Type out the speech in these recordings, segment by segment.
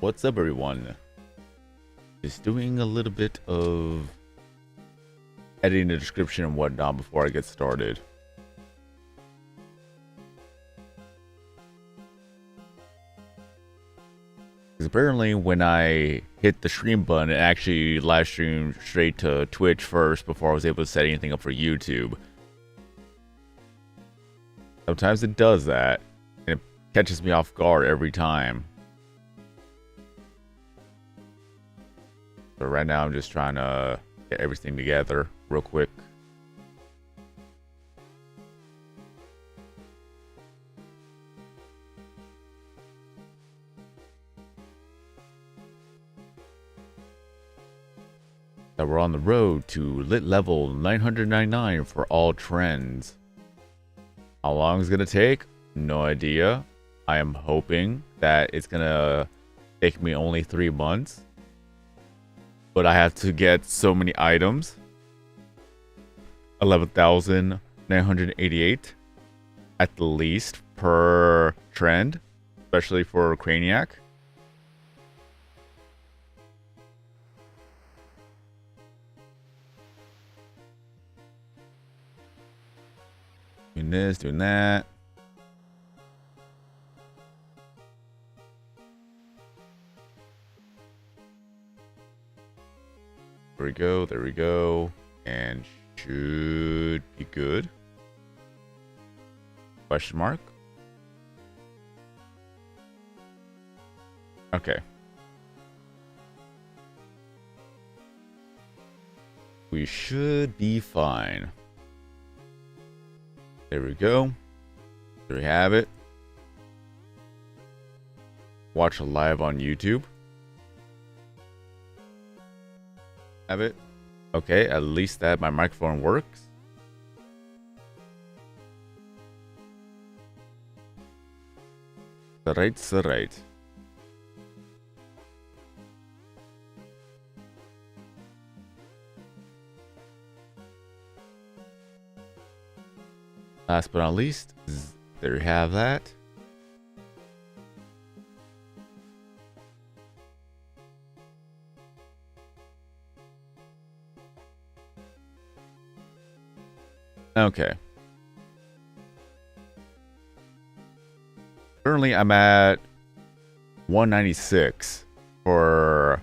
What's up, everyone? Just doing a little bit of editing the description and whatnot before I get started. Because apparently when I hit the stream button, it actually live streamed straight to Twitch first before I was able to set anything up for YouTube. Sometimes it does that, and it catches me off guard every time. So right now I'm just trying to get everything together real quick. That we're on the road to lit level 999 for all trends. How long is it gonna take? No idea. I am hoping that it's gonna take me only 3 months. But I have to get so many items. 11,988 at the least per trend, especially for Craniac. Doing this, doing that. There we go, there we go. And should be good. Question mark. Okay. We should be fine. There we go. There we have it. Watch it live on YouTube. Have it. Okay, at least that my microphone works. Right. Last but not least, there you have that. Okay. Currently, I'm at 196 for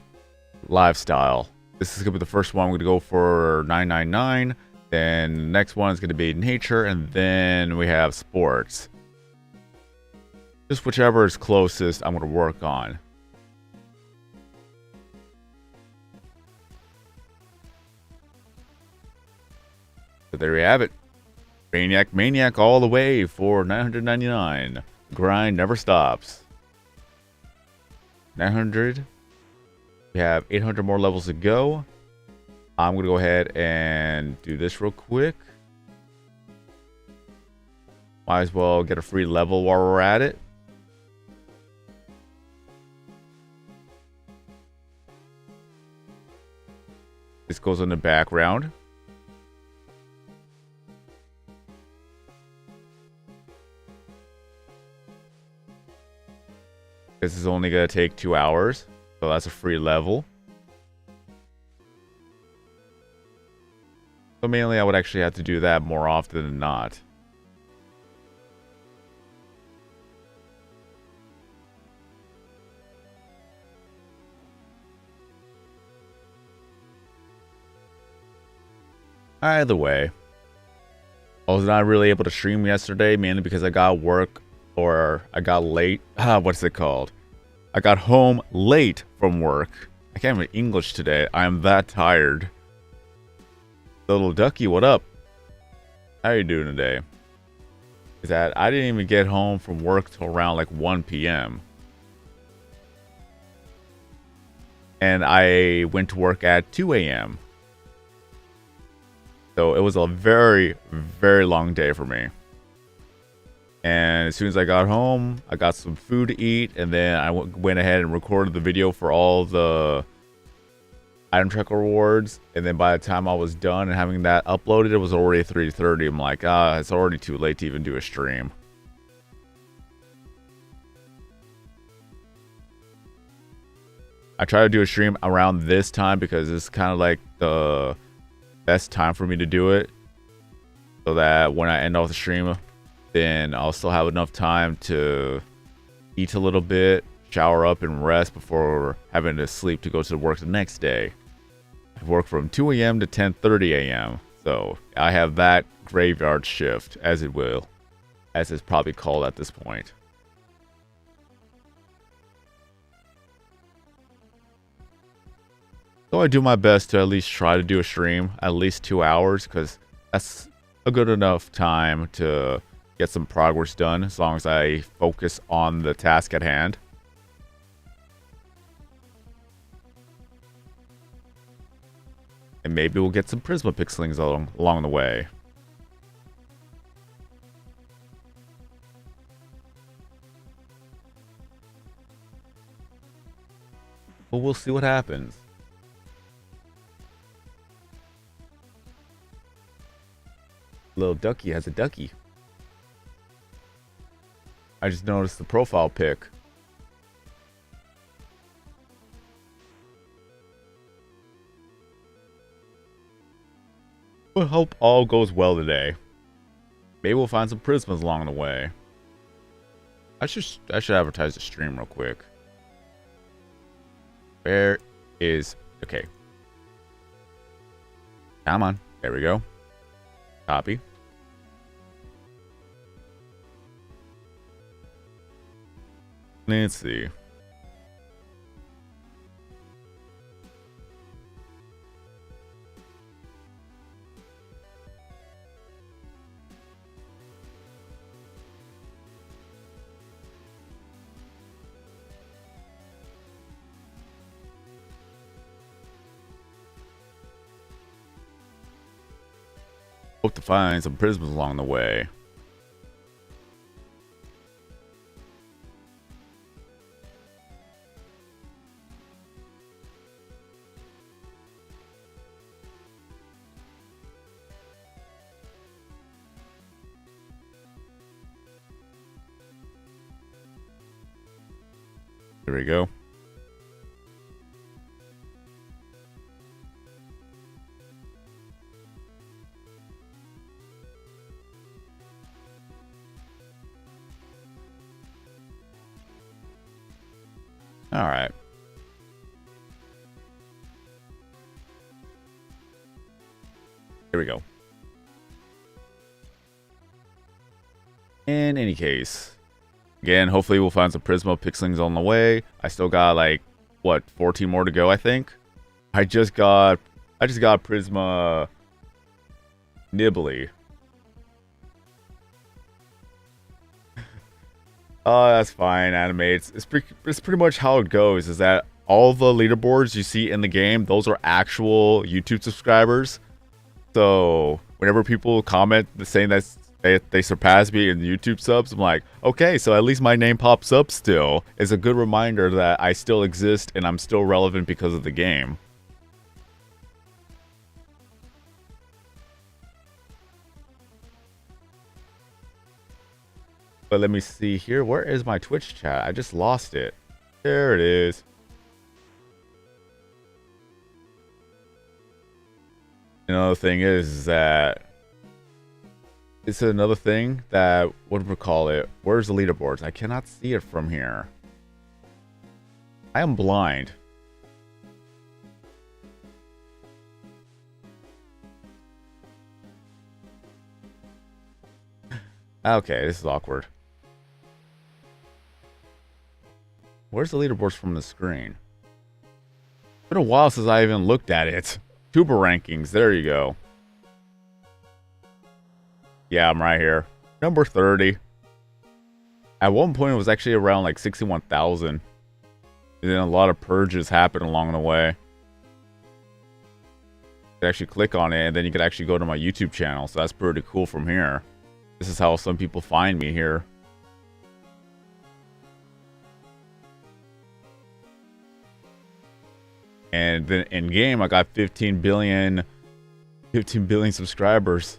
lifestyle. This is gonna be the first one. I'm gonna go for 999. Then the next one is gonna be nature, and then we have sports. Just whichever is closest, I'm gonna work on. So there we have it. Maniac all the way for 999. Grind never stops. 900. We have 800 more levels to go. I'm going to go ahead and do this real quick. Might as well get a free level while we're at it. This goes in the background. This is only going to take 2 hours, so that's a free level. So mainly I would actually have to do that more often than not. Either way, I was not really able to stream yesterday, mainly because I got work. Or I got late. What's it called? I got home late from work. I can't even English today. I am that tired. Little Ducky, what up? How you doing today? Is that I didn't even get home from work till around like 1 p.m. And I went to work at 2 a.m. So it was a very, very long day for me. And as soon as I got home, I got some food to eat, and then I went ahead and recorded the video for all the item tracker rewards. And then by the time I was done and having that uploaded, it was already 3:30. I'm like, it's already too late to even do a stream. I try to do a stream around this time because it's kind of like the best time for me to do it. So that when I end off the stream, then I'll still have enough time to eat a little bit, shower up, and rest before having to sleep to go to work the next day. I work from 2 a.m. to 10:30 a.m. So I have that graveyard shift, as it's probably called at this point. So I do my best to at least try to do a stream at least 2 hours, because that's a good enough time to get some progress done as long as I focus on the task at hand. And maybe we'll get some Prisma pixelings along the way. But we'll see what happens. Little ducky has a ducky. I just noticed the profile pic. I hope all goes well today. Maybe we'll find some prismas along the way. I should advertise the stream real quick. Where is... Okay. Come on. There we go. Copy. Let's see. Hope to find some prisms along the way. There we go. All right. Here we go. In any case, again, hopefully we'll find some Prisma pixelings on the way. I still got like what 14 more to go, I think. I just got Prisma Nibbly. Oh, that's fine, anime. It's pretty much how it goes, is that all the leaderboards you see in the game, those are actual YouTube subscribers. So whenever people comment saying that they surpass me in YouTube subs, I'm like, okay, so at least my name pops up still. It's a good reminder that I still exist and I'm still relevant because of the game. But let me see here. Where is my Twitch chat? I just lost it. There it is. Another thing is that it's another thing that, what do we call it? Where's the leaderboards? I cannot see it from here. I am blind. Okay, this is awkward. Where's the leaderboards from the screen? It's been a while since I even looked at it. Tuber rankings, there you go. Yeah, I'm right here. Number 30. At one point, it was actually around like 61,000. And then a lot of purges happened along the way. You could actually click on it, and then you could actually go to my YouTube channel. So that's pretty cool from here. This is how some people find me here. And then in game, I got 15 billion subscribers.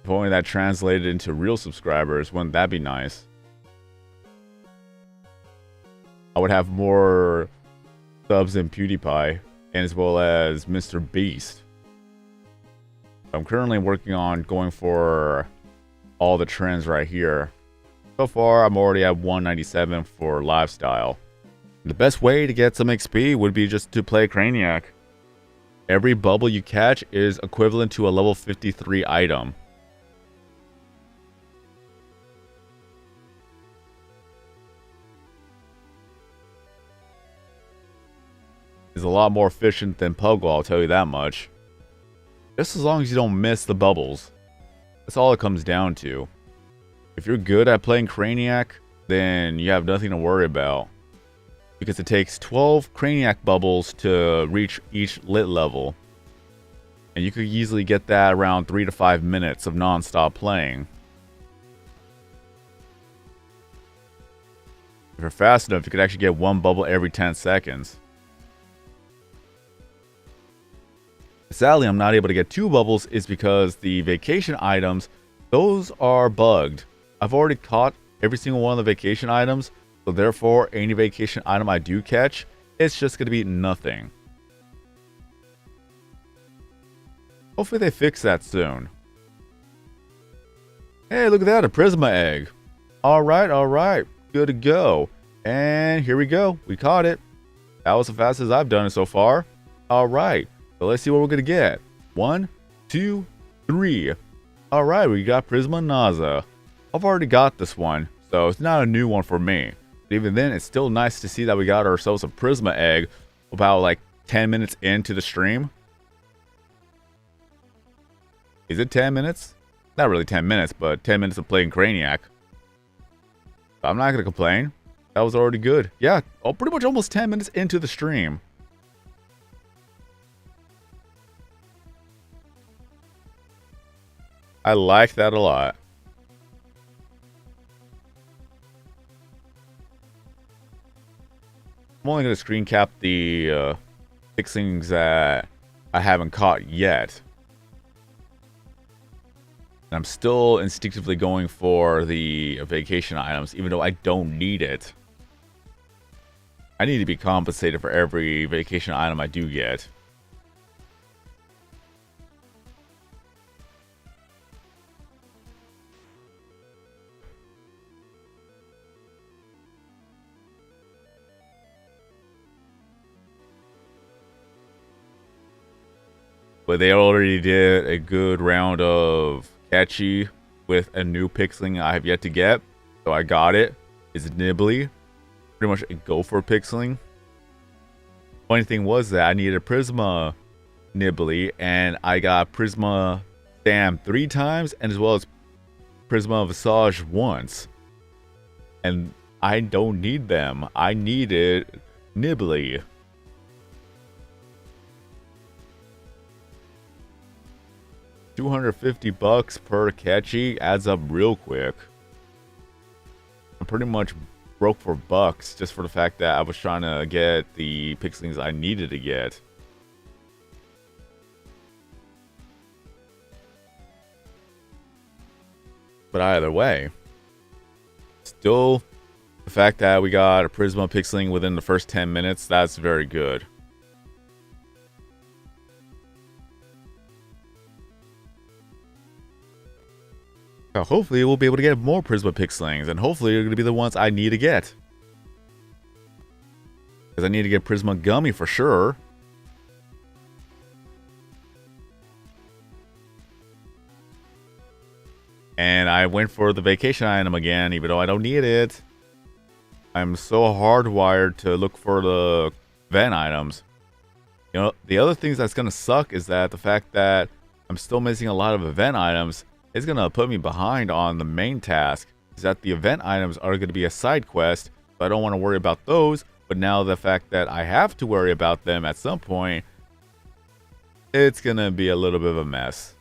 If only that translated into real subscribers, wouldn't that be nice? I would have more subs than PewDiePie, and as well as Mr. Beast. I'm currently working on going for all the trends right here. So far, I'm already at 197 for lifestyle. The best way to get some XP would be just to play Craniac. Every bubble you catch is equivalent to a level 53 item. It's a lot more efficient than Pogo, I'll tell you that much. Just as long as you don't miss the bubbles. That's all it comes down to. If you're good at playing Craniac, then you have nothing to worry about. Because it takes 12 Craniac bubbles to reach each lit level. And you could easily get that around 3 to 5 minutes of non-stop playing. If you're fast enough, you could actually get one bubble every 10 seconds. Sadly, I'm not able to get 2 bubbles is because the vacation items, those are bugged. I've already caught every single one of the vacation items, so therefore any vacation item I do catch, it's just going to be nothing. Hopefully they fix that soon. Hey, look at that, a Prisma egg. Alright, good to go. And here we go, we caught it. That was the fastest I've done it so far. Alright. So let's see what we're going to get. 1, 2, 3. Alright, we got Prisma Naza. I've already got this one, so it's not a new one for me. But even then, it's still nice to see that we got ourselves a Prisma egg about like 10 minutes into the stream. Is it 10 minutes? Not really 10 minutes, but 10 minutes of playing Craniac. I'm not going to complain. That was already good. Yeah, pretty much almost 10 minutes into the stream. I like that a lot. I'm only going to screen cap the fixings that I haven't caught yet. And I'm still instinctively going for the vacation items, even though I don't need it. I need to be compensated for every vacation item I do get. But they already did a good round of catchy with a new pixeling I have yet to get. So I got it. It's Nibbly. Pretty much a go for pixeling. Funny thing was that I needed a Prisma Nibbly, and I got Prisma Sam 3 times, and as well as Prisma Visage once. And I don't need them. I needed Nibbly. $250 per catchy adds up real quick. I'm pretty much broke for bucks just for the fact that I was trying to get the pixelings I needed to get. But either way, still the fact that we got a Prisma pixeling within the first 10 minutes, that's very good. So hopefully we'll be able to get more Prisma pixelings, and hopefully they're going to be the ones I need to get. Because I need to get Prisma Gummy for sure. And I went for the vacation item again, even though I don't need it. I'm so hardwired to look for the event items. You know, the other things that's going to suck is that the fact that I'm still missing a lot of event items is going to put me behind on the main task. Is that the event items are going to be a side quest, so I don't want to worry about those. But now the fact that I have to worry about them at some point, it's going to be a little bit of a mess.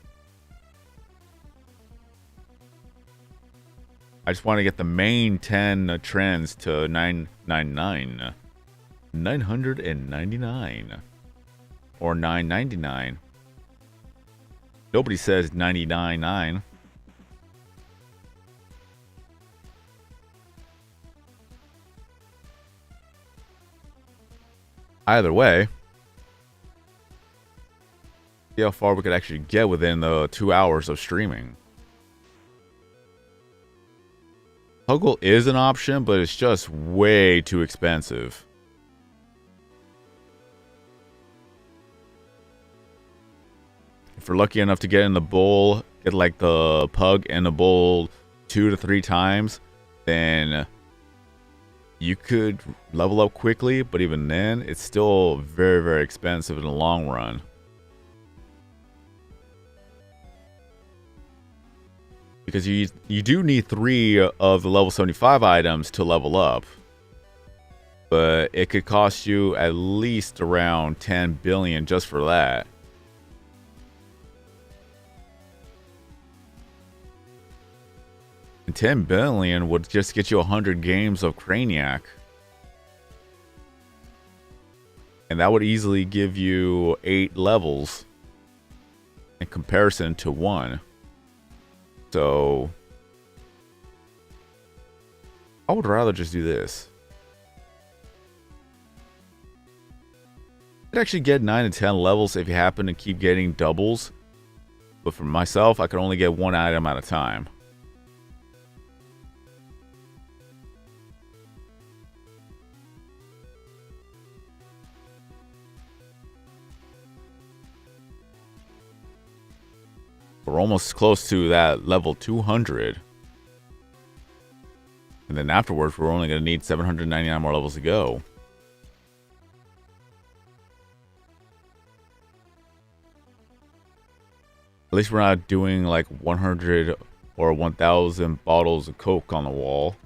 I just want to get the main 10 trends to 999. 999. Or 999. Nobody says 99.9. Either way, see how far we could actually get within the 2 hours of streaming. Huggle is an option, but it's just way too expensive. If you're lucky enough to get in the bowl, get like the pug in the bowl 2 to 3 times, then you could level up quickly, but even then, it's still very, very expensive in the long run. Because you do need 3 of the level 75 items to level up. But it could cost you at least around 10 billion just for that. And 10 billion would just get you 100 games of Craniac. And that would easily give you 8 levels in comparison to 1. So I would rather just do this. You could actually get 9 to 10 levels if you happen to keep getting doubles. But for myself, I could only get 1 item at a time. We're almost close to that level 200. And then afterwards, we're only going to need 799 more levels to go. At least we're not doing like 100 or 1,000 bottles of Coke on the wall.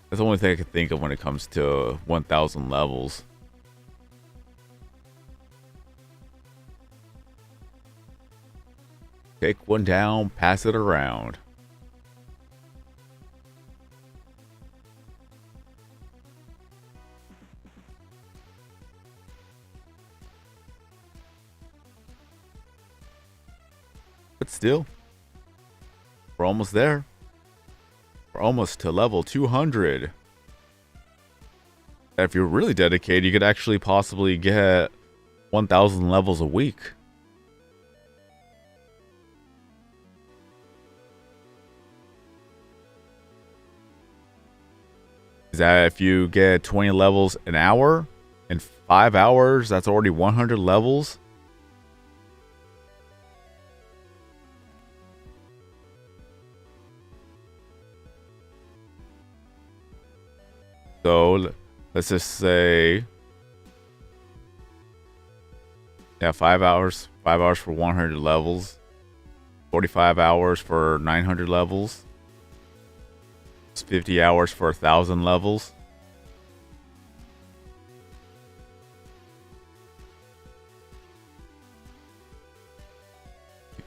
That's the only thing I can think of when it comes to 1,000 levels. Take one down, pass it around. But still, we're almost there. We're almost to level 200. If you're really dedicated, you could actually possibly get 1,000 levels a week. Is that if you get 20 levels an hour, in 5 hours, that's already 100 levels? So let's just say, yeah, 5 hours. 5 hours for 100 levels. 45 hours for 900 levels. It's 50 hours for 1,000 levels.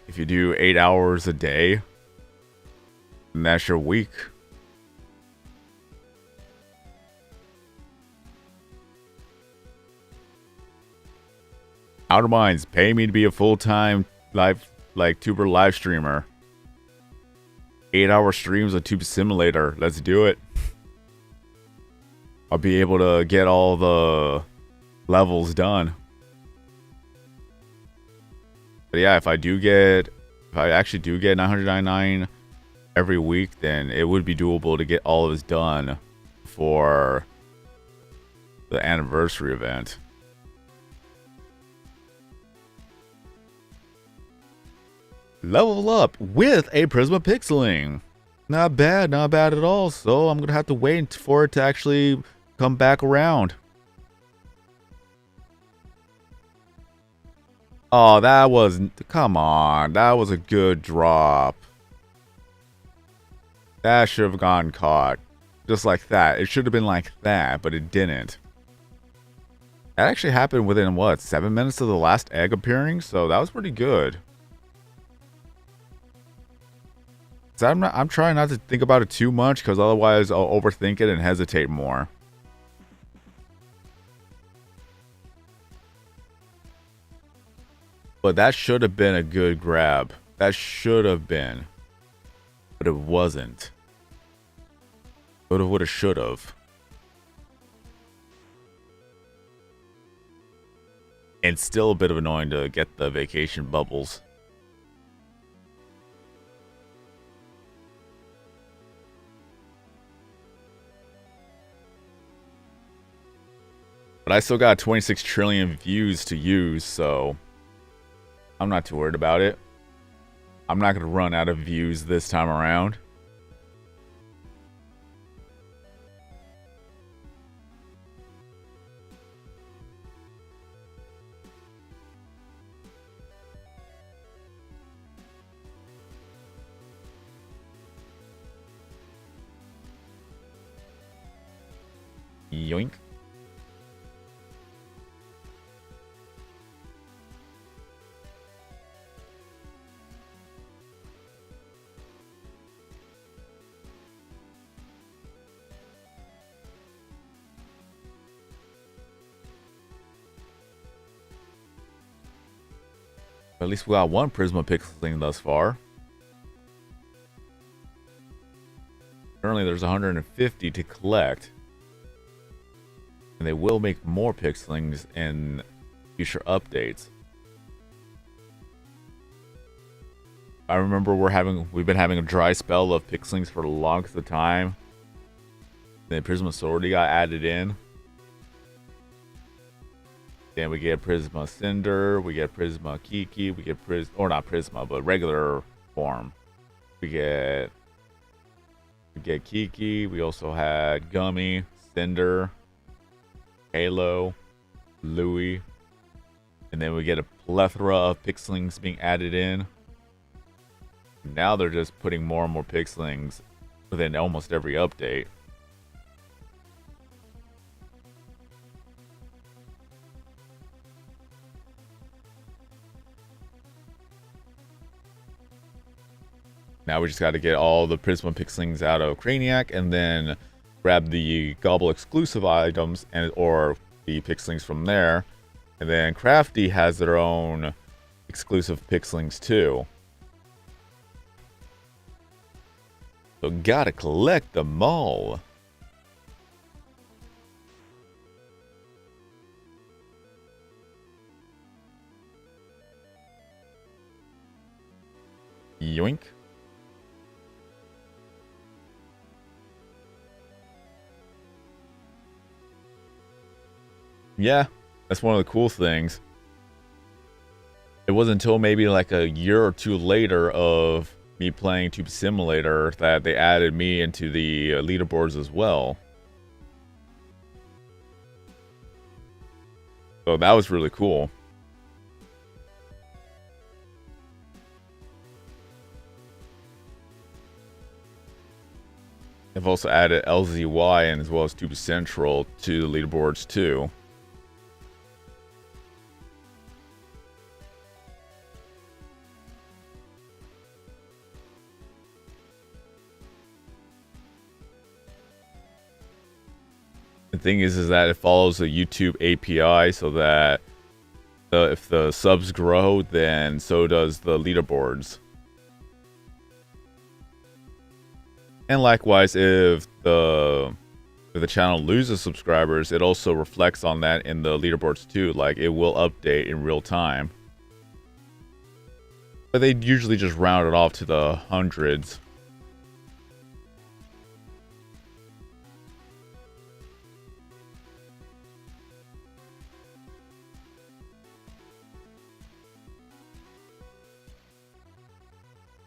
If you do 8 hours a day, then that's your week. Outer Minds, pay me to be a full-time tuber live streamer. 8-hour streams of Tube Simulator. Let's do it. I'll be able to get all the levels done. But yeah, if I actually do get 999 every week, then it would be doable to get all of this done for the anniversary event. Level up with a Prisma Pixeling. Not bad at all. So I'm gonna have to wait for it to actually come back around. Oh, come on, that was a good drop. That should have gotten caught. Just like that. It should have been like that, but it didn't. That actually happened within, what, 7 minutes of the last egg appearing? So that was pretty good. So I'm trying not to think about it too much, because otherwise I'll overthink it and hesitate more. But that should have been a good grab. That should have been. but it wasn't. Coulda, woulda, should've. And still a bit of annoying to get the vacation bubbles. But I still got 26 trillion views to use, so I'm not too worried about it. I'm not going to run out of views this time around. Yoink. At least we got one Prisma pixeling thus far. Currently there's 150 to collect. And they will make more pixelings in future updates. I remember we've been having a dry spell of pixelings for the longest of time. Then Prisma Sorority got added in. Then we get Prisma Cinder, we get Prisma Kiki, we get or not Prisma, but regular form. We get Kiki, we also had Gummy, Cinder, Halo, Louie, and then we get a plethora of pixelings being added in. Now they're just putting more and more pixelings within almost every update. Now we just got to get all the Prisma pixelings out of Craniac and then grab the Gobble exclusive items or the pixelings from there. And then Crafty has their own exclusive pixelings too. So gotta collect them all. Yoink. Yeah, that's one of the cool things. It wasn't until maybe like a year or two later of me playing Tube Simulator that they added me into the leaderboards as well. So that was really cool. I've also added LZY and as well as Tube Central to the leaderboards too. The thing is that it follows the YouTube API so that if the subs grow, then so does the leaderboards. And likewise, if the channel loses subscribers, it also reflects on that in the leaderboards too. Like it will update in real time. But they usually just round it off to the hundreds.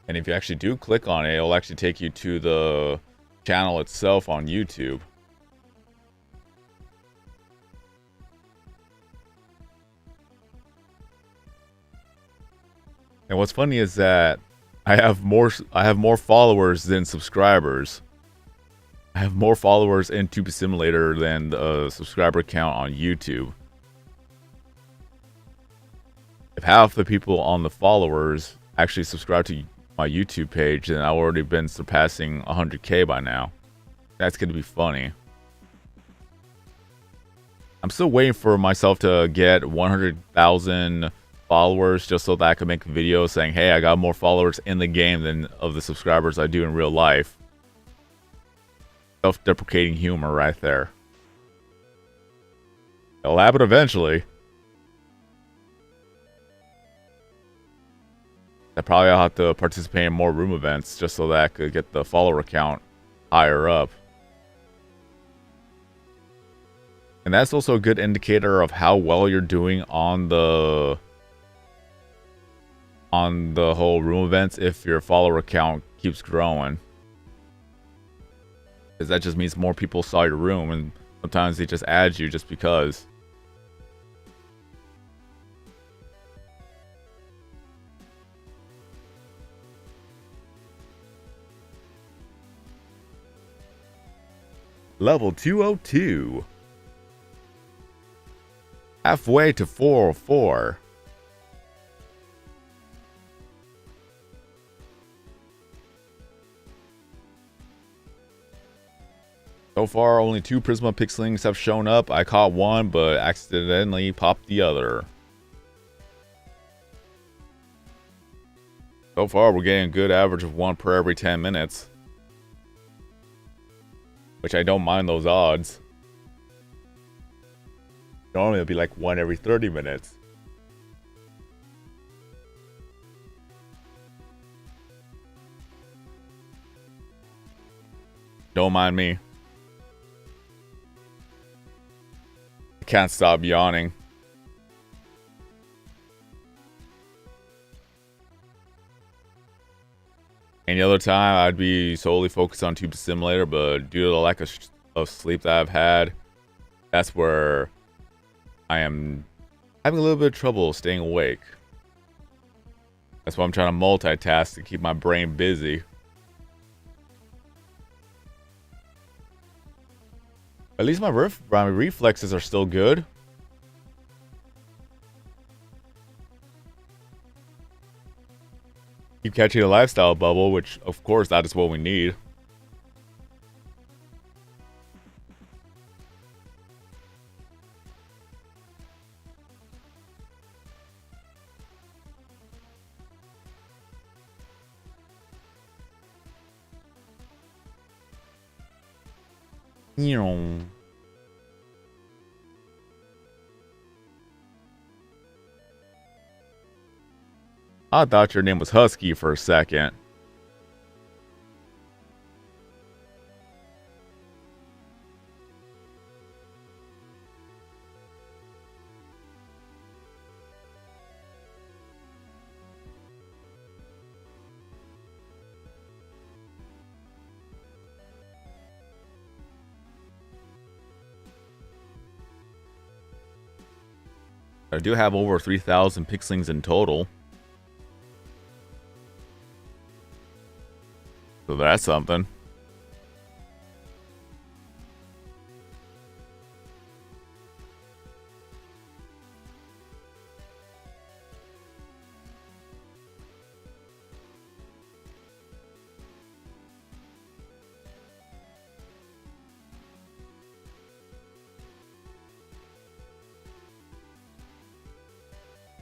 And if you actually do click on it, it'll actually take you to the channel itself on YouTube. And what's funny is that I have more followers than subscribers. I have more followers in Tube Simulator than the subscriber count on YouTube. If half the people on the followers actually subscribe to my YouTube page, then I've already been surpassing 100K by now. That's going to be funny. I'm still waiting for myself to get 100,000 followers just so that I could make videos saying, hey, I got more followers in the game than of the subscribers I do in real life. Self-deprecating humor right there. It'll happen eventually. I probably have to participate in more room events just so that I could get the follower count higher up. And that's also a good indicator of how well you're doing on the whole room events if your follower count keeps growing. Because that just means more people saw your room, and sometimes they just add you just because. Level 202. Halfway to 404. So far, only 2 Prisma Pixelings have shown up. I caught one, but accidentally popped the other. So far, we're getting a good average of 1 per every 10 minutes. Which I don't mind those odds. Normally it'll be like 1 every 30 minutes. Don't mind me. I can't stop yawning. Any other time, I'd be solely focused on Tube Simulator, but due to the lack of sleep that I've had, that's where I am having a little bit of trouble staying awake. That's why I'm trying to multitask to keep my brain busy. At least my reflexes are still good. Keep catching a lifestyle bubble, which of course that is what we need. I thought your name was Husky for a second. I do have over 3,000 pixelings in total. So that's something.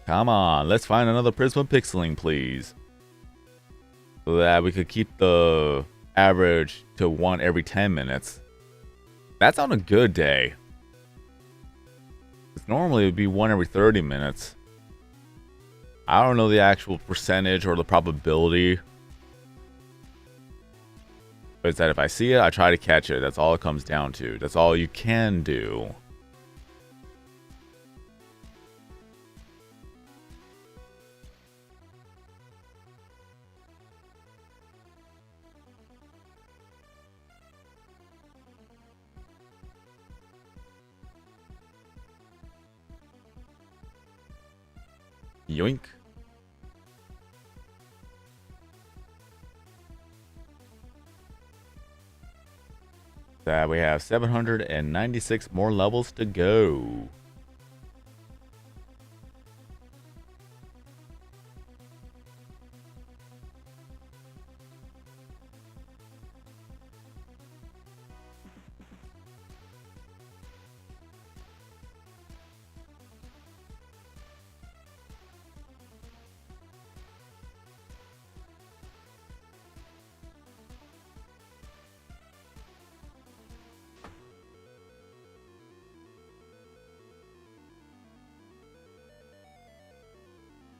Come on, let's find another Prisma Pixeling, please. So that we could keep the average to 1 every 10 minutes. That's on a good day. Normally it would be 1 every 30 minutes. I don't know the actual percentage or the probability. But it's that if I see it, I try to catch it. That's all it comes down to. That's all you can do. Yoink. That we have 796 more levels to go.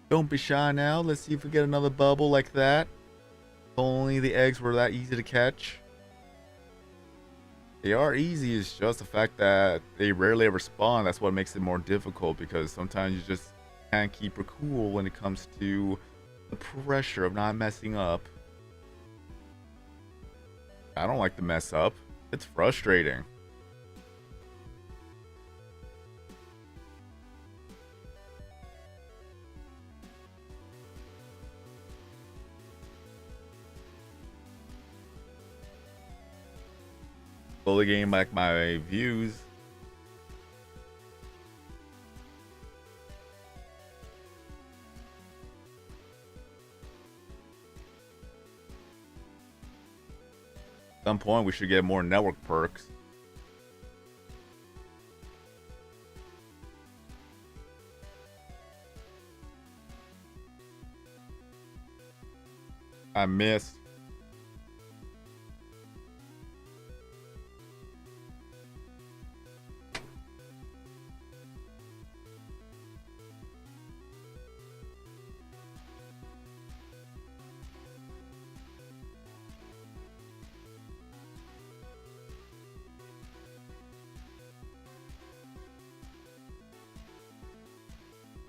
Don't be shy now. Let's see if we get another bubble like that. If only the eggs were that easy to catch. They are easy, it's just the fact that they rarely ever spawn. That's what makes it more difficult, because sometimes you just can't keep her cool when it comes to the pressure of not messing up. I don't like to mess up. It's frustrating. Slowly getting back my views. At some point we should get more network perks. I missed.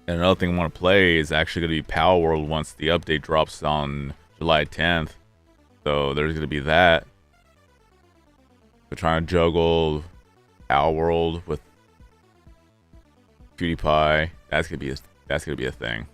And another thing I want to play is actually going to be Power World once the update drops on July 10th. So there's going to be that. We're trying to juggle Power World with Pewdiepie. That's gonna be a thing.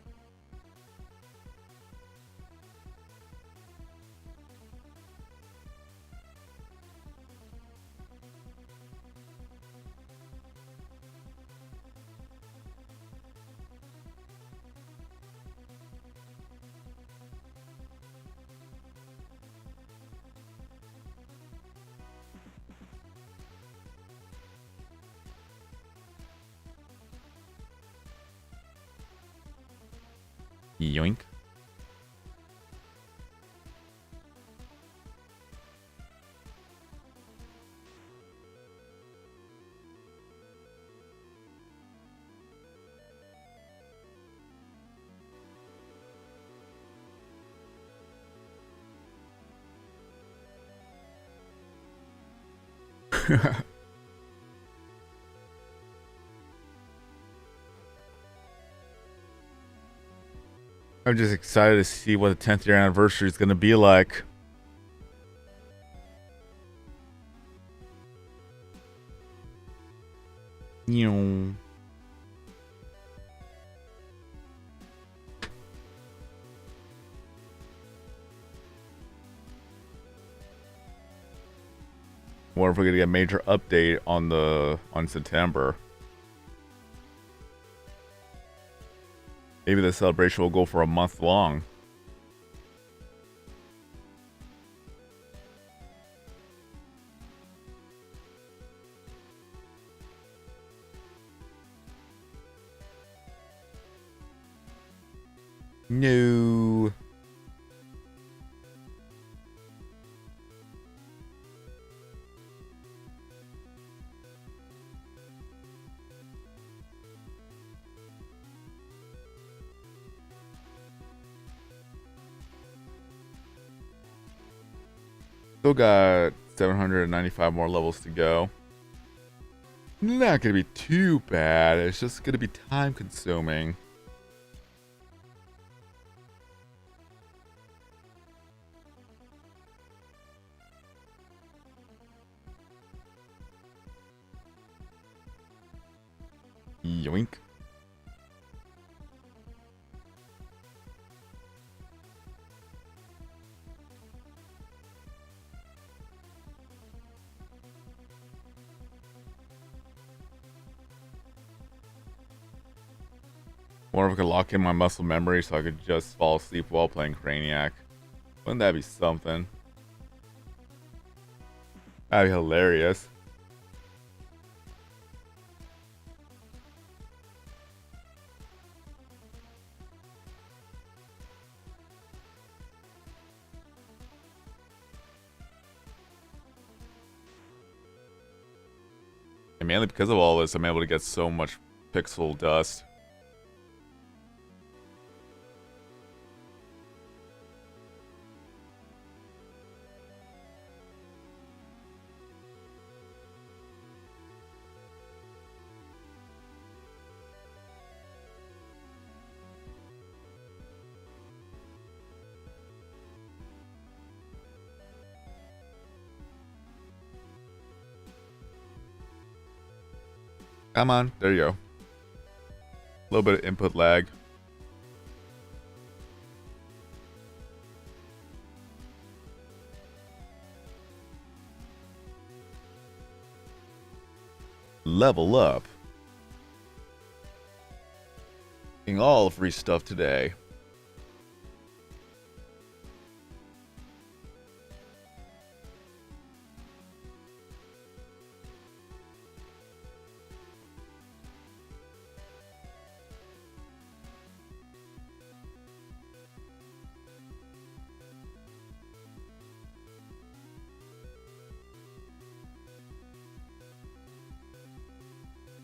Yoink. I'm just excited to see what the 10th year anniversary is going to be like. You know. What if we're gonna get a major update on September? Maybe the celebration will go for a month long. No. Still got 795 more levels to go. Not gonna be too bad. It's just gonna be time consuming. Yoink. Wonder if I could lock in my muscle memory so I could just fall asleep while playing Craniac. Wouldn't that be something? That'd be hilarious. And mainly because of all this, I'm able to get so much pixel dust. Come on. There you go. A little bit of input lag. Level up. Getting all free stuff today.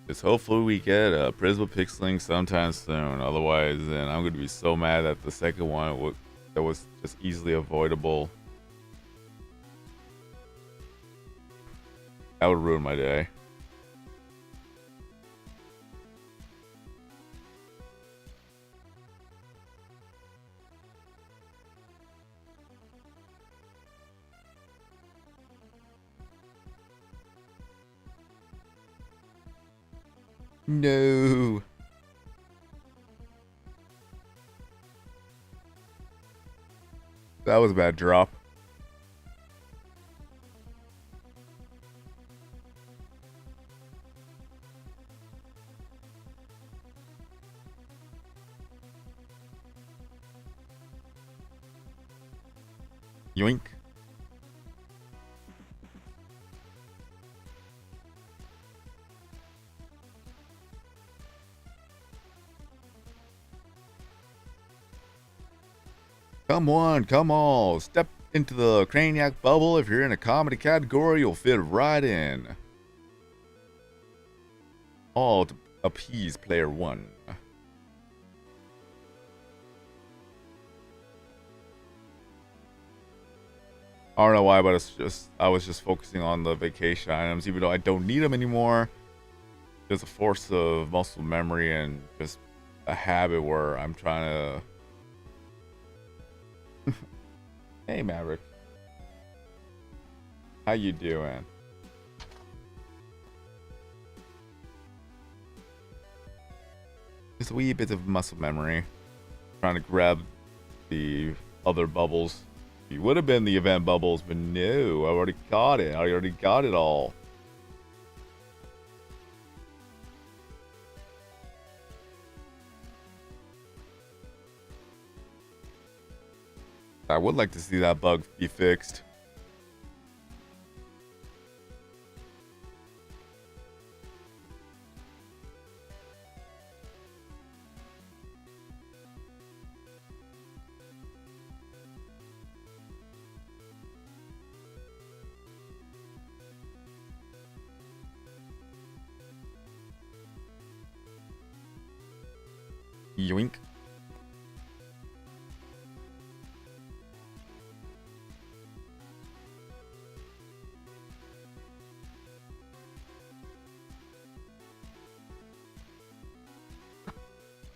Just hopefully we get a Prisma Pixeling sometime soon. Otherwise, then I'm going to be so mad at the second one that was just easily avoidable. That would ruin my day. No. That was a bad drop. Yoink. Come on. Step into the Craniac bubble. If you're in a comedy category, you'll fit right in. All to appease player one. I don't know why, but I was just focusing on the vacation items, even though I don't need them anymore. There's a force of muscle memory and just a habit where I'm trying to. Hey Maverick, how you doing? Just a wee bit of muscle memory, trying to grab the other bubbles. It would have been the event bubbles, but no, I already got it. I already got it all. I would like to see that bug be fixed. Yoink.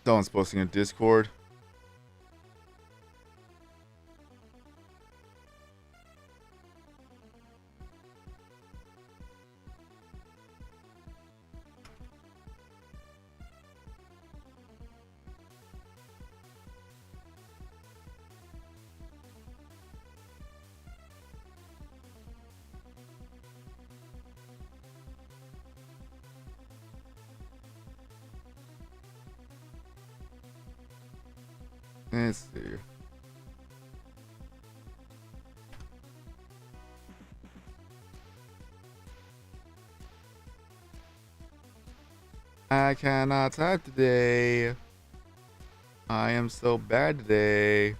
Someone's posting in Discord. Let's see. I cannot type today. I am so bad today.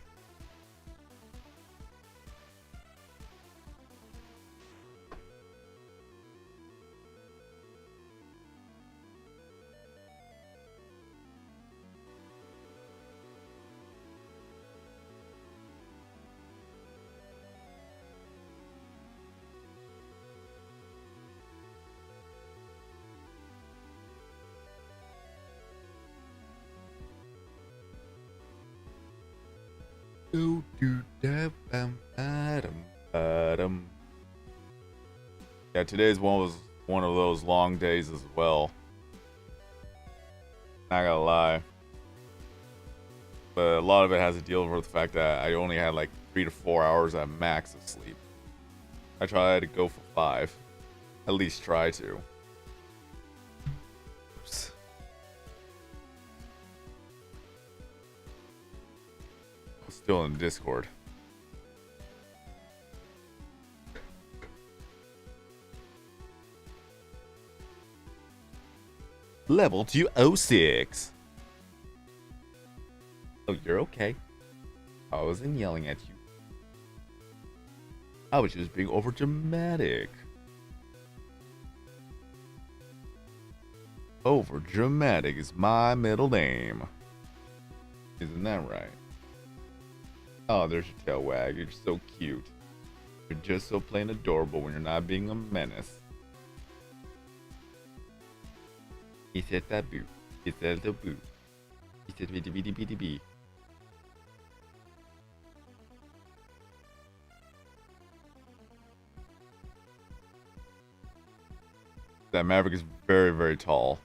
Yeah, today's one of those long days as well. Not gonna lie. But a lot of it has to deal with the fact that I only had like 3 to 4 hours at max of sleep. I try to go for 5. At least try to. Oops. I'm still in Discord. Level 206. Oh, you're okay. I wasn't yelling at you. I was just being over dramatic. Over dramatic is my middle name. Isn't that right? Oh, there's your tail wag. You're so cute. You're just so plain adorable when you're not being a menace. He said that boo. He said the boo. He said BDBDBDB. That Maverick is very, very tall.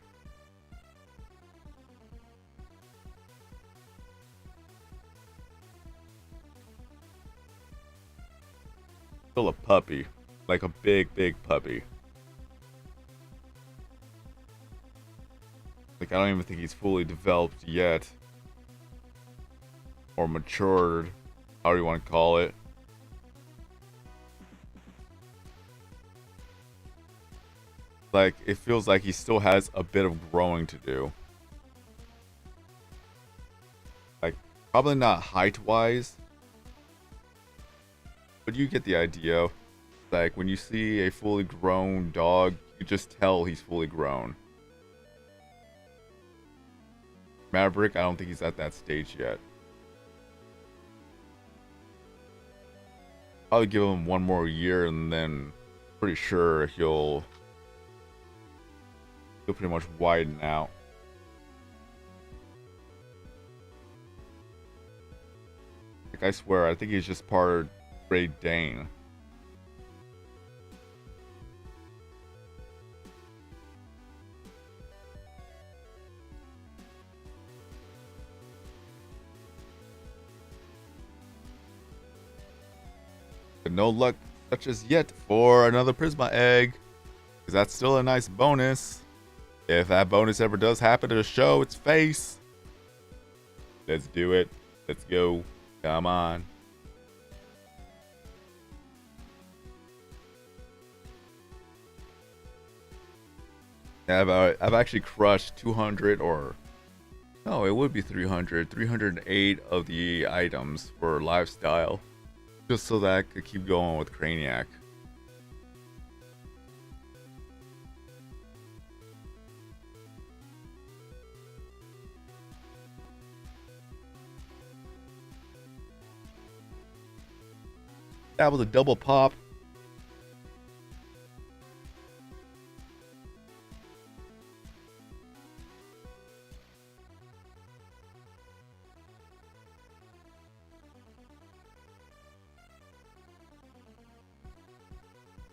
Still a puppy. Like a big, big puppy. Like, I don't even think he's fully developed yet. Or matured. However you want to call it. Like, it feels like he still has a bit of growing to do. Like, probably not height-wise. But you get the idea. Like, when you see a fully grown dog, you just tell he's fully grown. Maverick, I don't think he's at that stage yet. Probably give him 1 more year and then pretty sure he'll pretty much widen out. Like, I swear, I think he's just part Great Dane. But no luck such as yet for another Prisma egg. Because that's still a nice bonus. If that bonus ever does happen to show its face. Let's do it. Let's go. Come on. I've actually crushed 200 or... No, it would be 300. 308 of the items for lifestyle. Just so that I could keep going with Craniac. That was a double pop.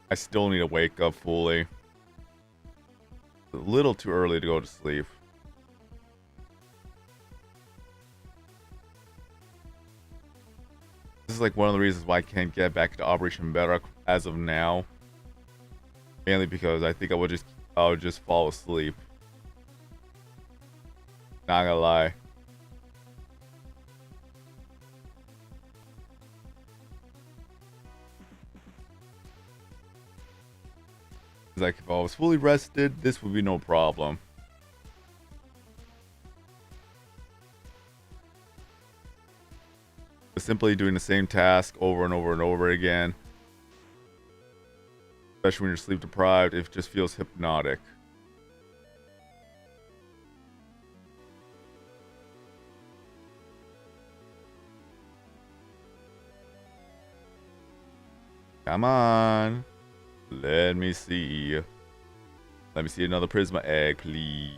I still need to wake up fully. It's a little too early to go to sleep. This is like one of the reasons why I can't get back into Operation Bedrock as of now. Mainly because I think I would just fall asleep. Not gonna lie. Like, if I was fully rested, this would be no problem. But simply doing the same task over and over and over again, especially when you're sleep deprived, it just feels hypnotic. Come on. Let me see. Let me see another Prisma egg, please.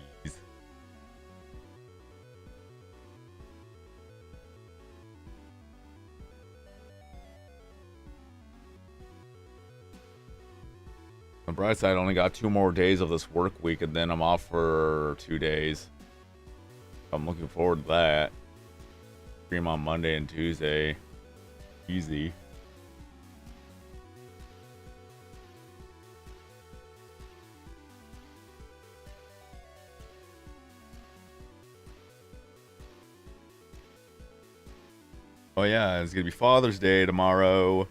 On the bright side, I only got 2 more days of this work week, and then I'm off for 2 days. I'm looking forward to that. Stream on Monday and Tuesday. Easy. Oh yeah, it's gonna be Father's Day tomorrow.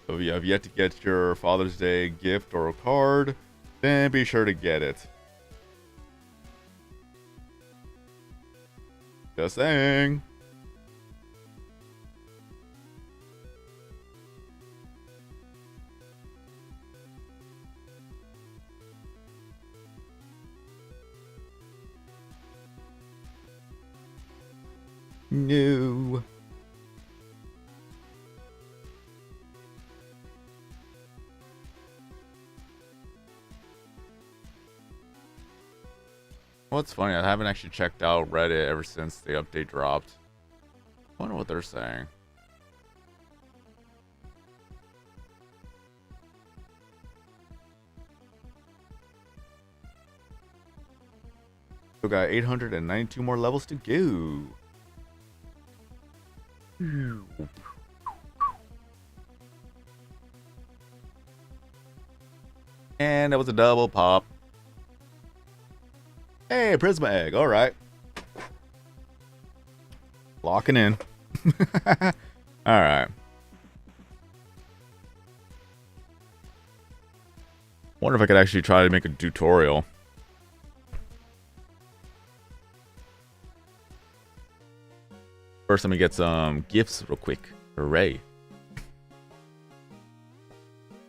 So if you have yet to get your Father's Day gift or a card, then be sure to get it. Just saying. No. Well, it's funny. I haven't actually checked out Reddit ever since the update dropped. I wonder what they're saying. Still got 892 more levels to go. And that was a double pop. Hey, Prisma Egg. All right. Locking in. All right. Wonder if I could actually try to make a tutorial. First, let me get some gifts real quick. Hooray.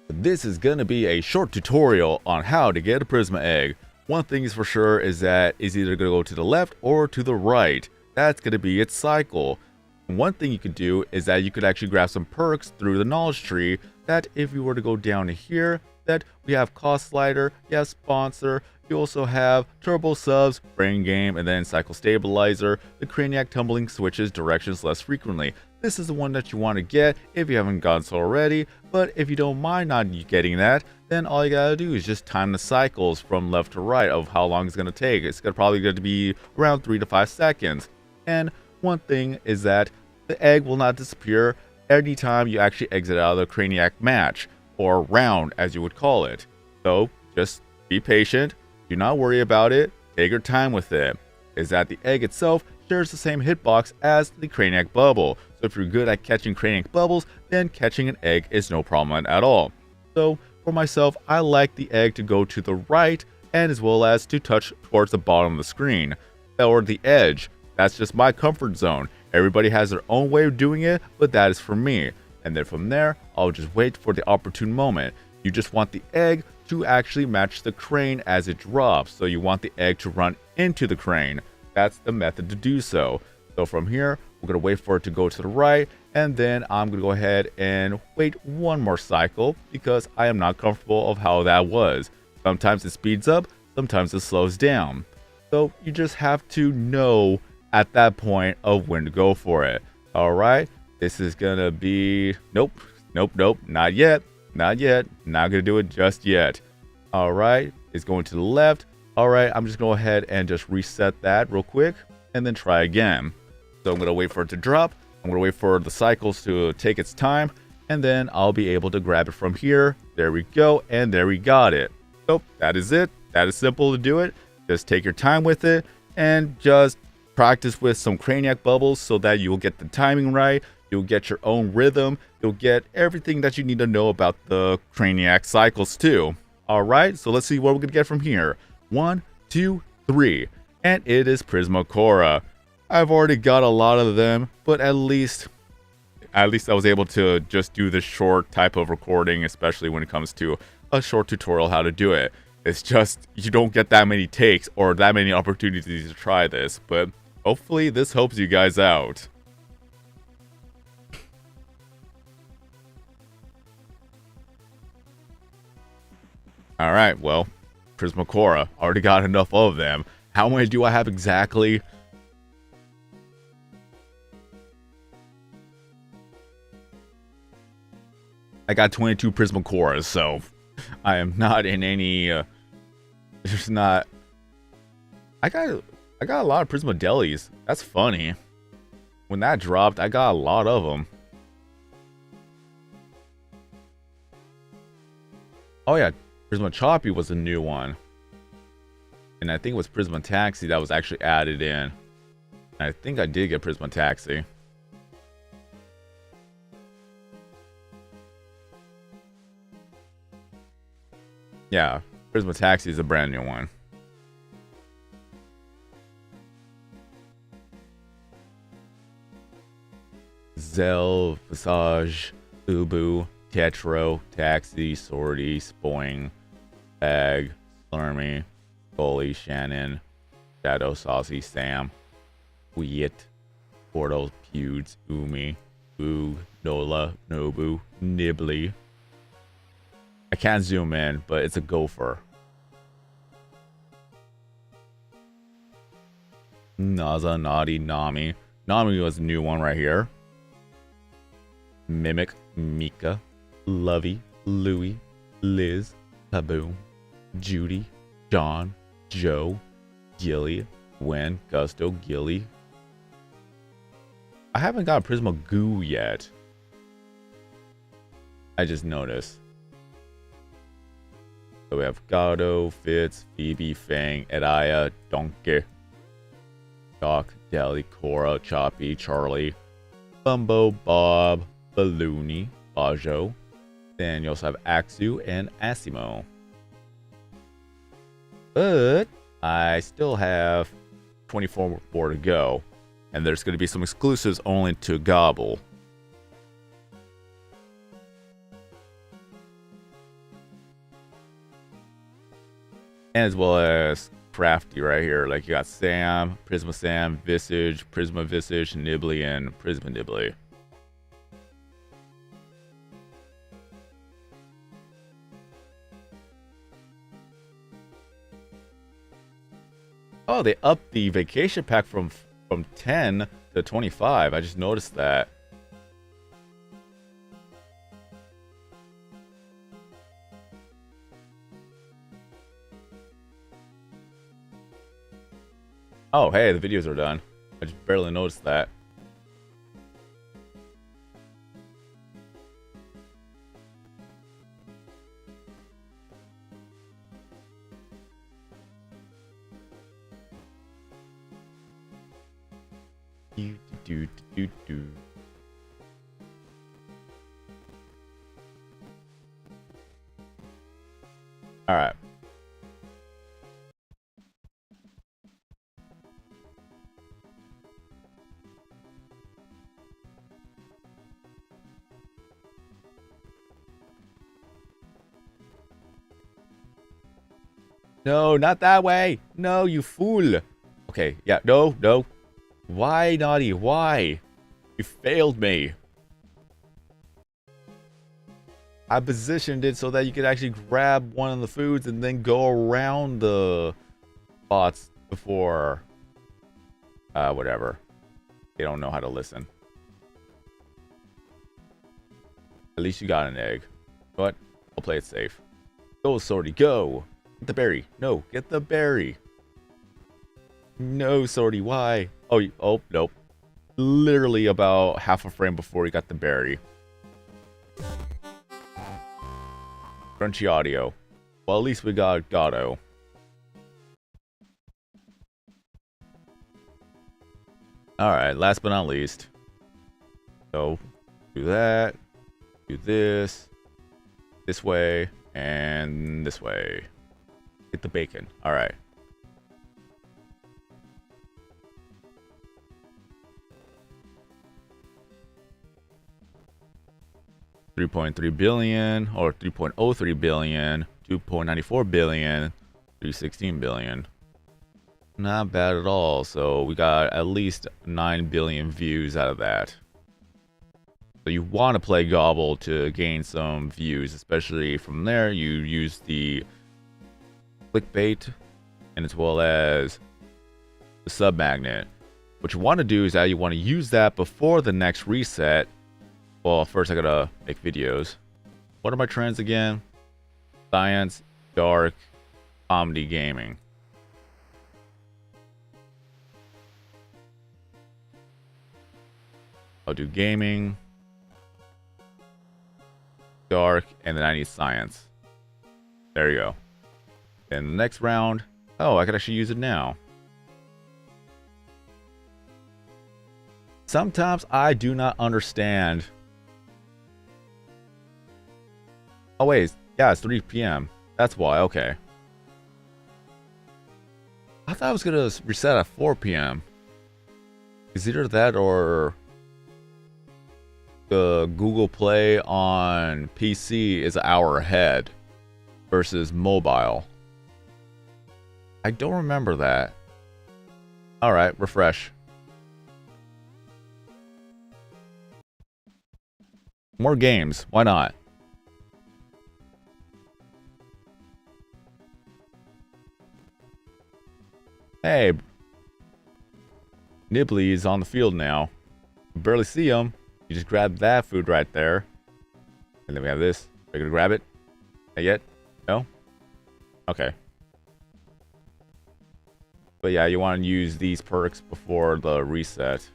This is going to be a short tutorial on how to get a Prisma Egg. One thing is for sure is that it's either going to go to the left or to the right. That's going to be its cycle. And one thing you could do is that you could actually grab some perks through the knowledge tree that if you were to go down to here, that we have cost slider, you have sponsor, you also have turbo subs, brain game, and then cycle stabilizer. The Craniac tumbling switches directions less frequently. This is the one that you want to get if you haven't gotten so already, but if you don't mind not getting that, then all you gotta do is just time the cycles from left to right of how long it's gonna take. It's probably going to be around 3 to 5 seconds. And one thing is that the egg will not disappear anytime you actually exit out of the Craniac match, or round as you would call it. So just be patient, do not worry about it, take your time with it. Is that the egg itself shares the same hitbox as the Craniac bubble. So if you're good at catching Craniac bubbles, then catching an egg is no problem at all. So for myself, I like the egg to go to the right and as well as to touch towards the bottom of the screen or the edge. That's just my comfort zone. Everybody has their own way of doing it, but that is for me. And then from there, I'll just wait for the opportune moment. You just want the egg to actually match the crane as it drops. So you want the egg to run into the crane. That's the method to do so. So from here, we're going to wait for it to go to the right. And then I'm going to go ahead and wait one more cycle because I am not comfortable of how that was. Sometimes it speeds up, sometimes it slows down. So you just have to know at that point of when to go for it. All right. This is going to be... Nope. Not yet. Not going to do it just yet. All right. It's going to the left. All right. I'm just going to go ahead and just reset that real quick and then try again. So I'm going to wait for it to drop. I'm going to wait for the cycles to take its time. And then I'll be able to grab it from here. There we go. And there we got it. So that is it. That is simple to do it. Just take your time with it and just practice with some Craniac bubbles so that you'll get the timing right. You'll get your own rhythm. You'll get everything that you need to know about the Craniac cycles too. All right, so let's see what we're going to get from here. 1, 2, 3. And it is Prismacora. I've already got a lot of them, but at least I was able to just do this short type of recording, especially when it comes to a short tutorial how to do it. It's just, you don't get that many takes or that many opportunities to try this, but hopefully this helps you guys out. Alright, well, Prismacora. Already got enough of them. How many do I have exactly? I got 22 Prismacoras, so I am not in any... there's not... I got I got a lot of Prisma Delis. That's funny. When that dropped, I got a lot of them. Oh yeah, Prisma Choppy was a new one. And I think it was Prisma Taxi that was actually added in. And I think I did get Prisma Taxi. Yeah, Prisma Taxi is a brand new one. Zell, Visage, Ubu, Tetro, Taxi, Sortie, Spoing, Bag, Slurmy, Goalie, Shannon, Shadow, Saucy, Sam, Wheat, Portal, Pewds, Umi, Boog, Nola, Nobu, Nibbly. I can't zoom in, but it's a gopher. Naza, Naughty, Nami. Nami was a new one right here. Mimic, Mika, Lovey, Louie, Liz, Kaboom, Judy, John, Joe, Gilly, Gwen, Gusto, Gilly. I haven't got Prisma Goo yet. I just noticed. So we have Gado, Fitz, Phoebe, Fang, Edaya, Donkey, Doc, Deli, Cora, Choppy, Charlie, Bumbo, Bob, Balloony, Bajo. Then you also have Axu and Asimo. But I still have 24 more to go. And there's going to be some exclusives only to Gobble. As well as Crafty right here. Like you got Sam, Prisma, Visage, Prisma Visage, Nibbly, and Prisma Nibbly. Oh, they upped the vacation pack from 10 to 25. I just noticed that. Oh, hey, the videos are done. I just barely noticed that. All right. No, not that way. No, you fool. Okay, yeah, no. Why, Naughty? Why? You failed me. I positioned it so that you could actually grab one of the foods and then go around the spots before... whatever. They don't know how to listen. At least you got an egg. But I'll play it safe. Go, Sortie, go! Get the berry. No, get the berry. No, Sortie, why? Oh, nope. Literally about half a frame before he got the berry. Crunchy audio. Well, at least we got Gato. Alright, last but not least. So, do that. Do this. This way. And this way. Get the bacon. Alright. $3.3 billion or 3.03 billion, 2.94 billion, 316 billion. Not bad at all. So we got at least 9 billion views out of that. So you want to play Gobble to gain some views, especially from there. You use the clickbait and as well as the sub magnet. What you want to do is that you want to use that before the next reset. Well, first I gotta make videos. What are my trends again? Science, dark, comedy, gaming. I'll do gaming, dark, and then I need science. There you go. And the next round, oh, I could actually use it now. Sometimes I do not understand. Oh wait, yeah, it's 3 p.m. That's why, okay. I thought I was gonna reset at 4 p.m. It's either that or the Google Play on PC is an hour ahead versus mobile. I don't remember that. Alright, refresh. More games, why not? Hey, Nibbly is on the field now. You barely see him. You just grab that food right there. And then we have this. Are you gonna grab it? Not yet? No? Okay. But yeah, you want to use these perks before the reset.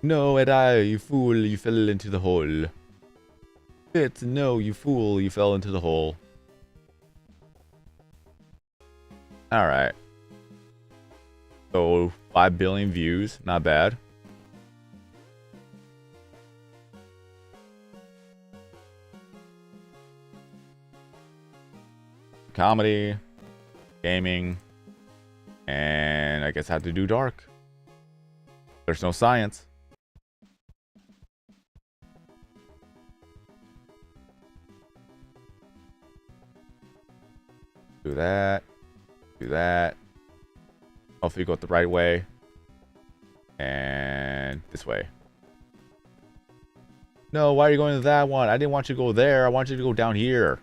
No, you fool, you fell into the hole. It's no, you fool, you fell into the hole. Alright. So, 5 billion views, not bad. Comedy, gaming, and I guess I have to do dark. There's no science. Do that. Do that. Hopefully go the right way. And this way. No, why are you going to that one? I didn't want you to go there. I want you to go down here.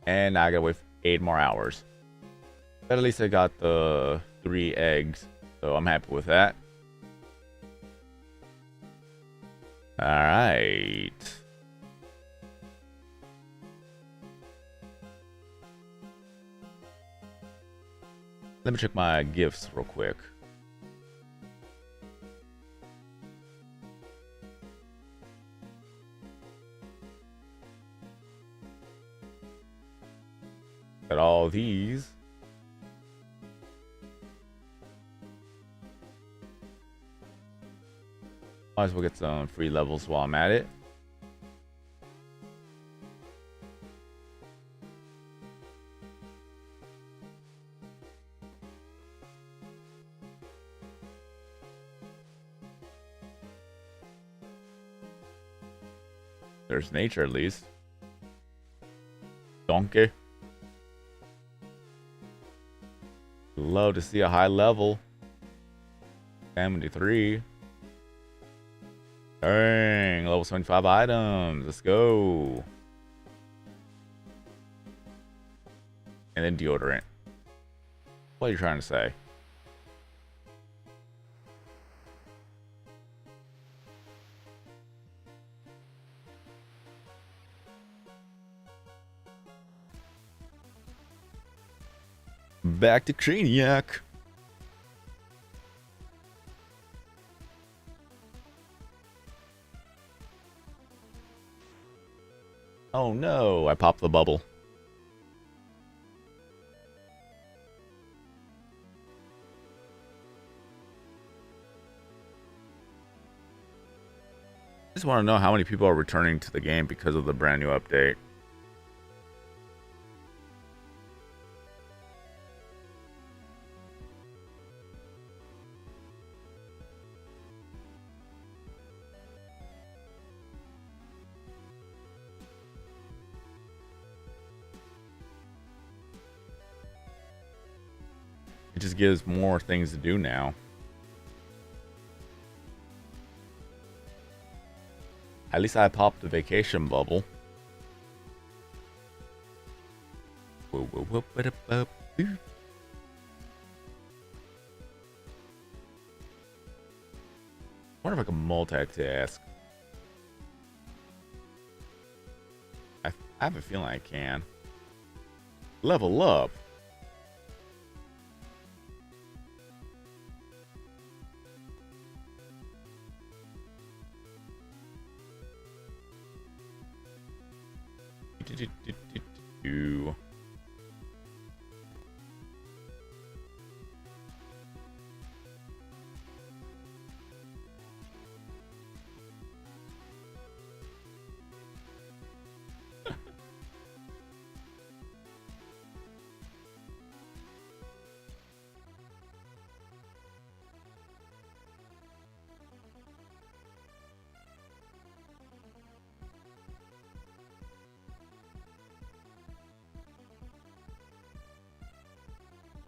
And now I gotta wait for 8 more hours. But at least I got the 3 eggs. So I'm happy with that. Alright. Let me check my gifts real quick. Got all these. Might as well get some free levels while I'm at it. There's nature at least. Donkey. Love to see a high level. 73. Dang, level 75 items. Let's go. And then deodorant. What are you trying to say? Back to Craniac. Oh no, I popped the bubble. I just want to know how many people are returning to the game because of the brand new update. It just gives more things to do now. At least I popped the vacation bubble. wonder if I can multitask. I have a feeling I can. Level up.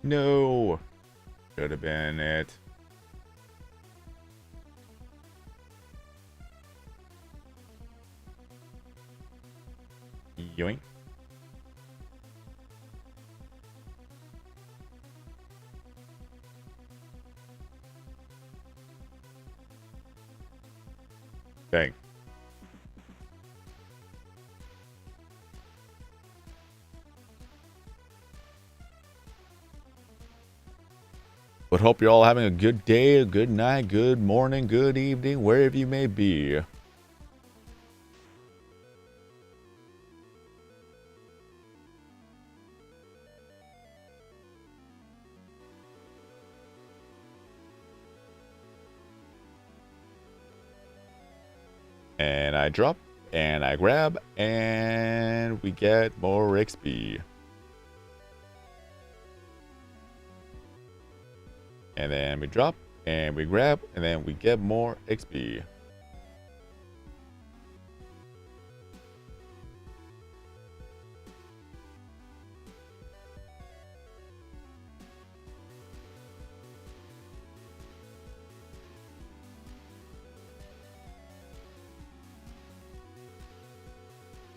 No. Should have been it. Yoink. Dang. But hope you're all having a good day, a good night, good morning, good evening, wherever you may be. And I drop, and I grab, and we get more XP. And then we drop, and we grab, and then we get more XP.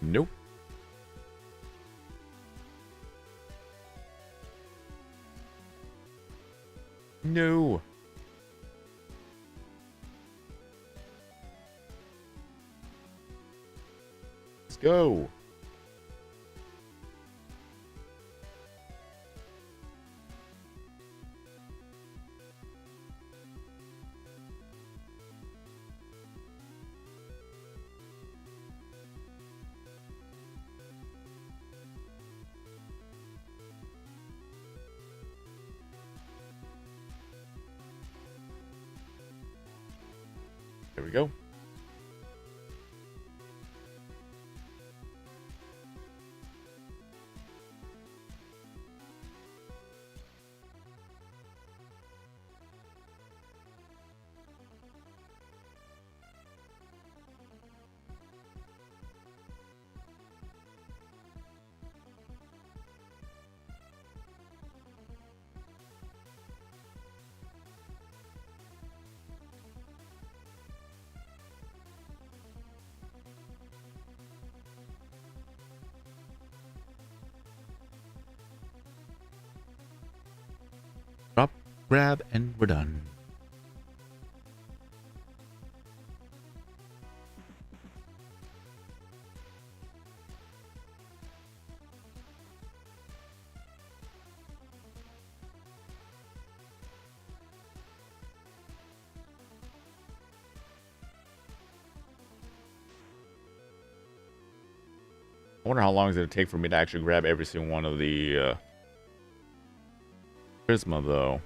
Nope. No. Let's go. There we go. Drop, grab, and we're done. I wonder how long is it take for me to actually grab every single one of the Prisma, though.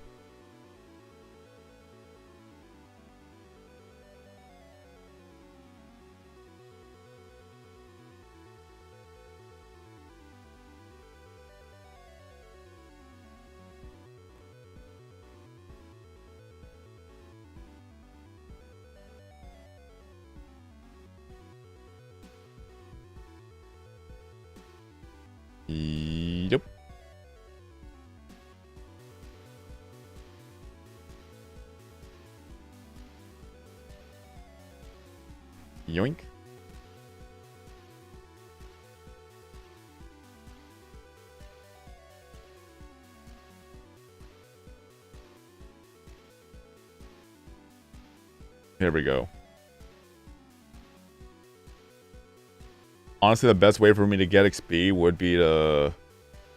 Yep. Yoink. Here we go. Honestly, the best way for me to get XP would be to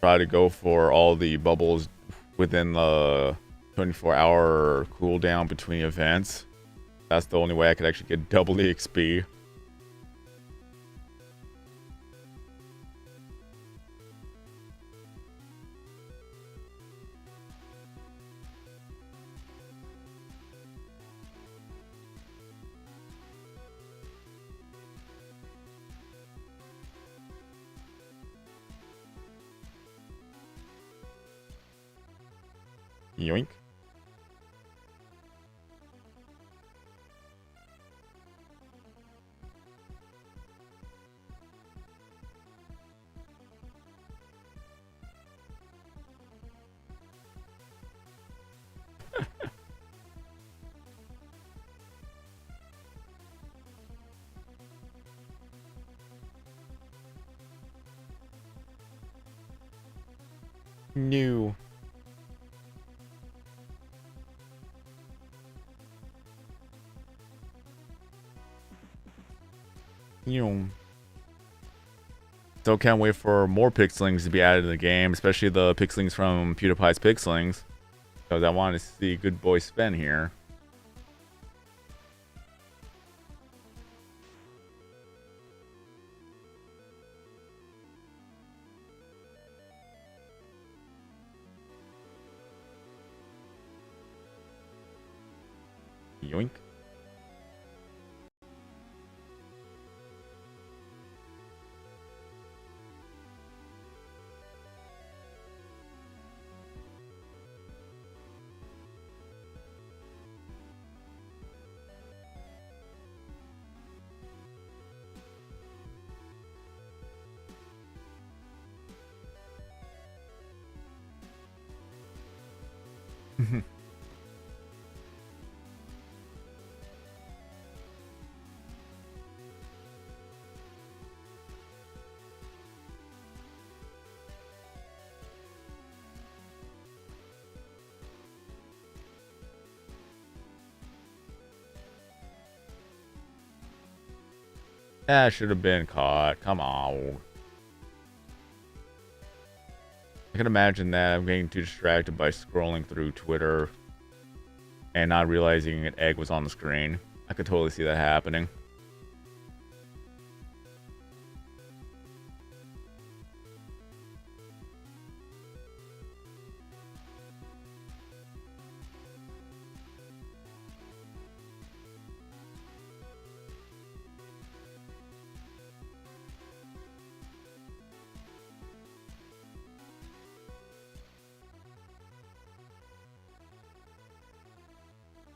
try to go for all the bubbles within the 24-hour cooldown between events. That's the only way I could actually get double the XP. Yoink. New. Still can't wait for more pixelings to be added to the game, especially the pixelings from Pewdiepie's pixelings, because I want to see good boy Sven here. Yoink. That should have been caught. Come on. I can imagine that I'm getting too distracted by scrolling through Twitter and not realizing an egg was on the screen. I could totally see that happening.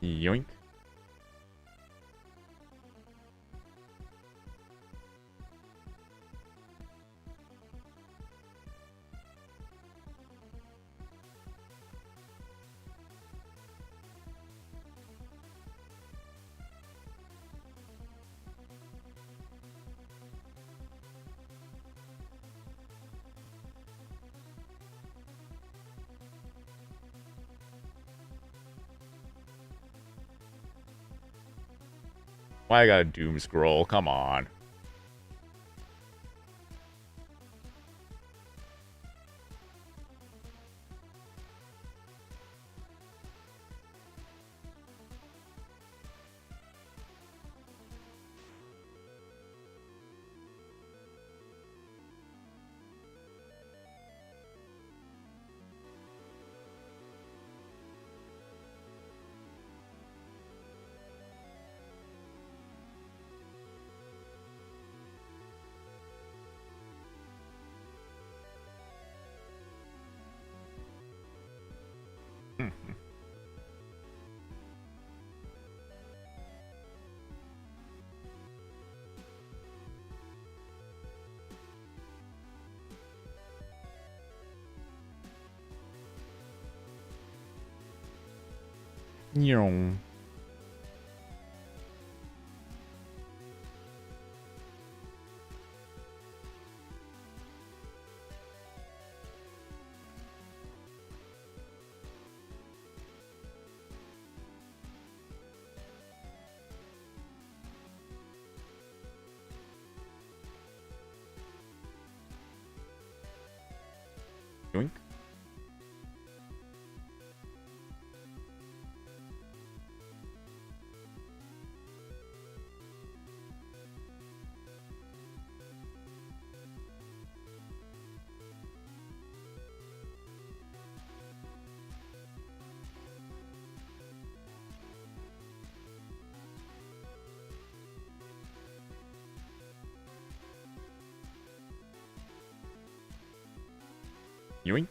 Yoink. Why I gotta doom scroll? Come on. Yoink. Yoink. Yoink.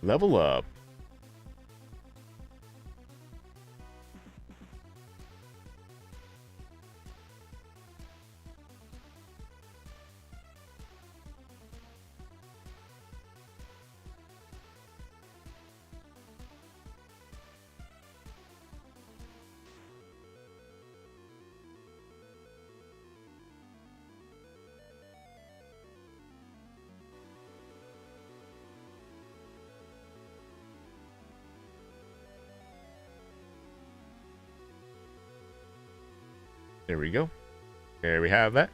Level up. There we go. There we have that.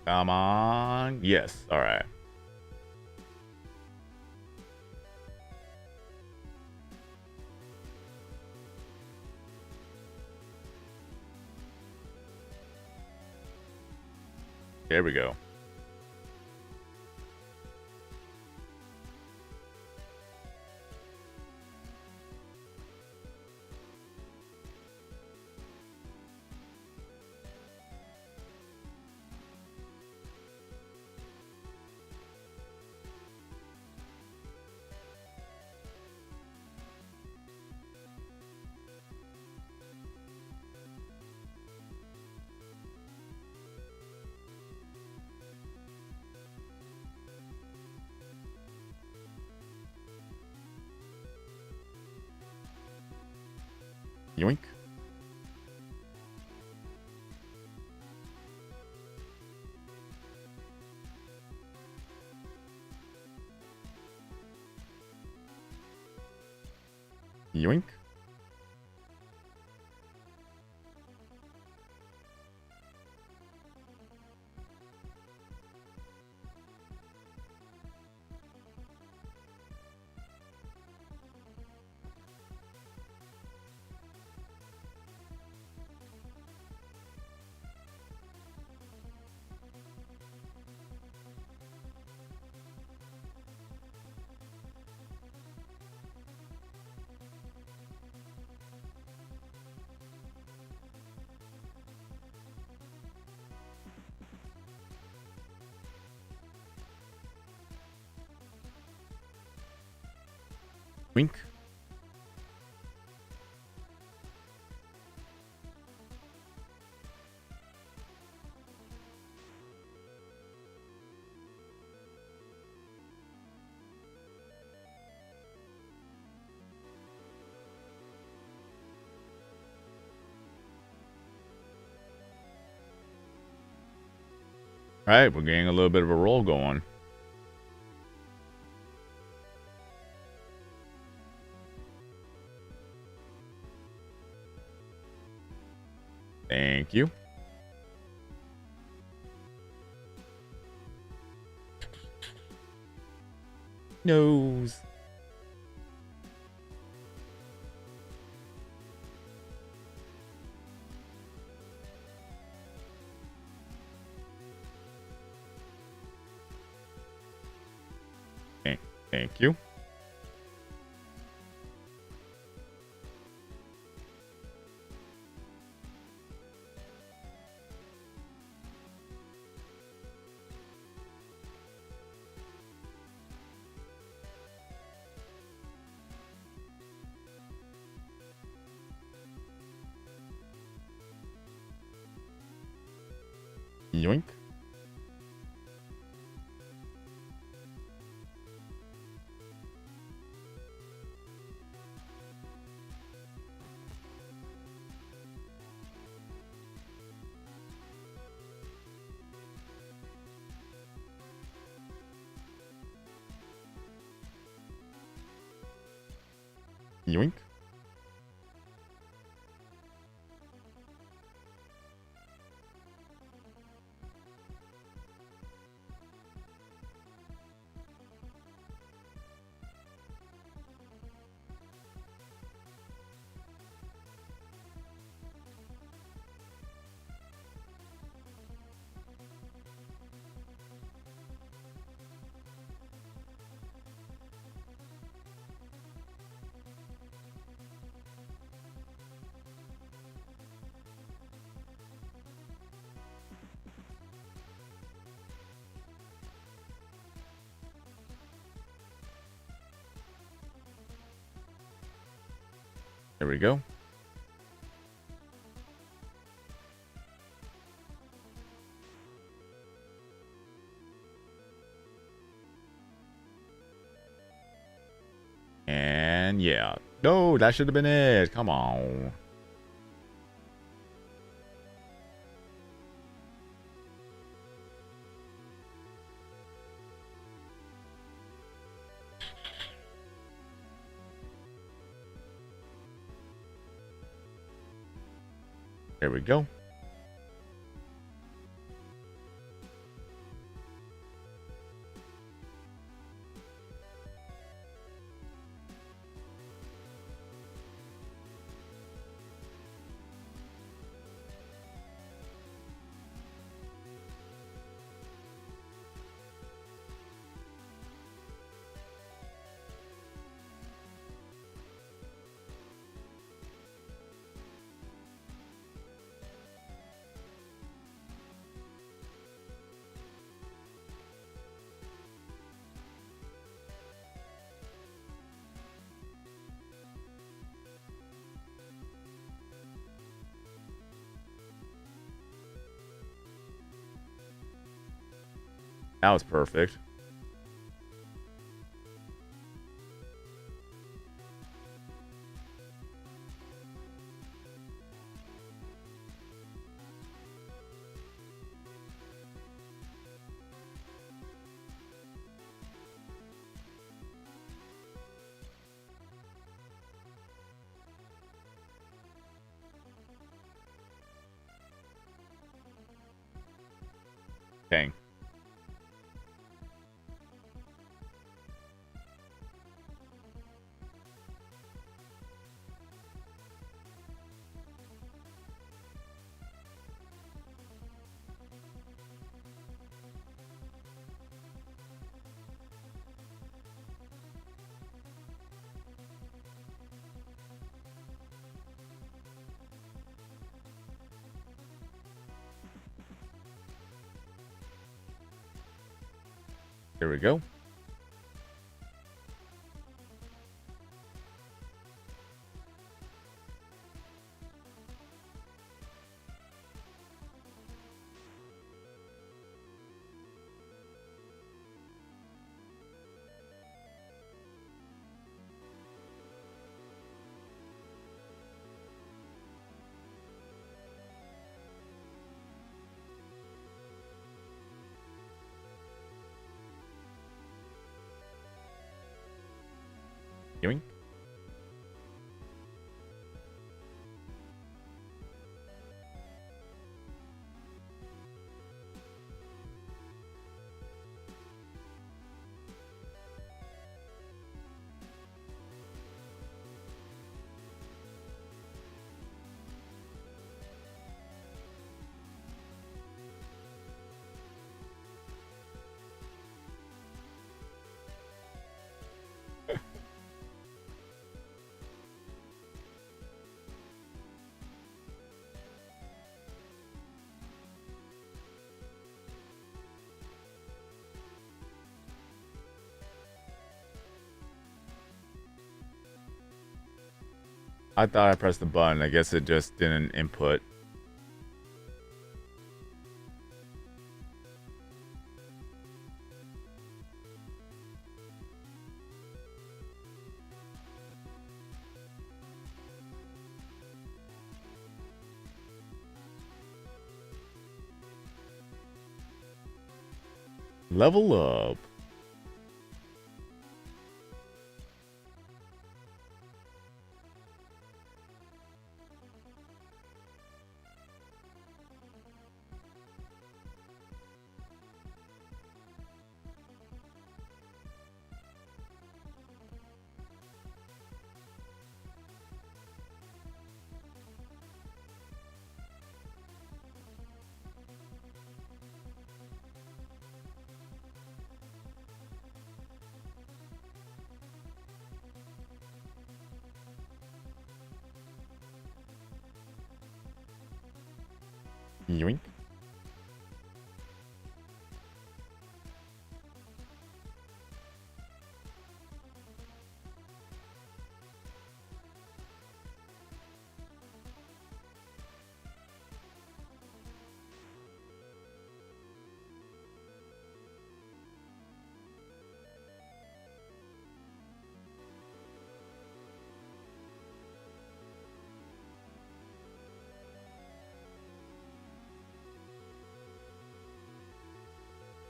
Come on. Yes. All right. There we go. Yoink. Yoink. Wink. All right, we're getting a little bit of a roll going. Thank you. Nose. Thank you. Yoink. Yoink. There we go. And yeah. No, that should have been it. Come on. There we go. That was perfect. Dang. There we go. Yoink. I thought I pressed the button. I guess it just didn't input. Level up. Yoink.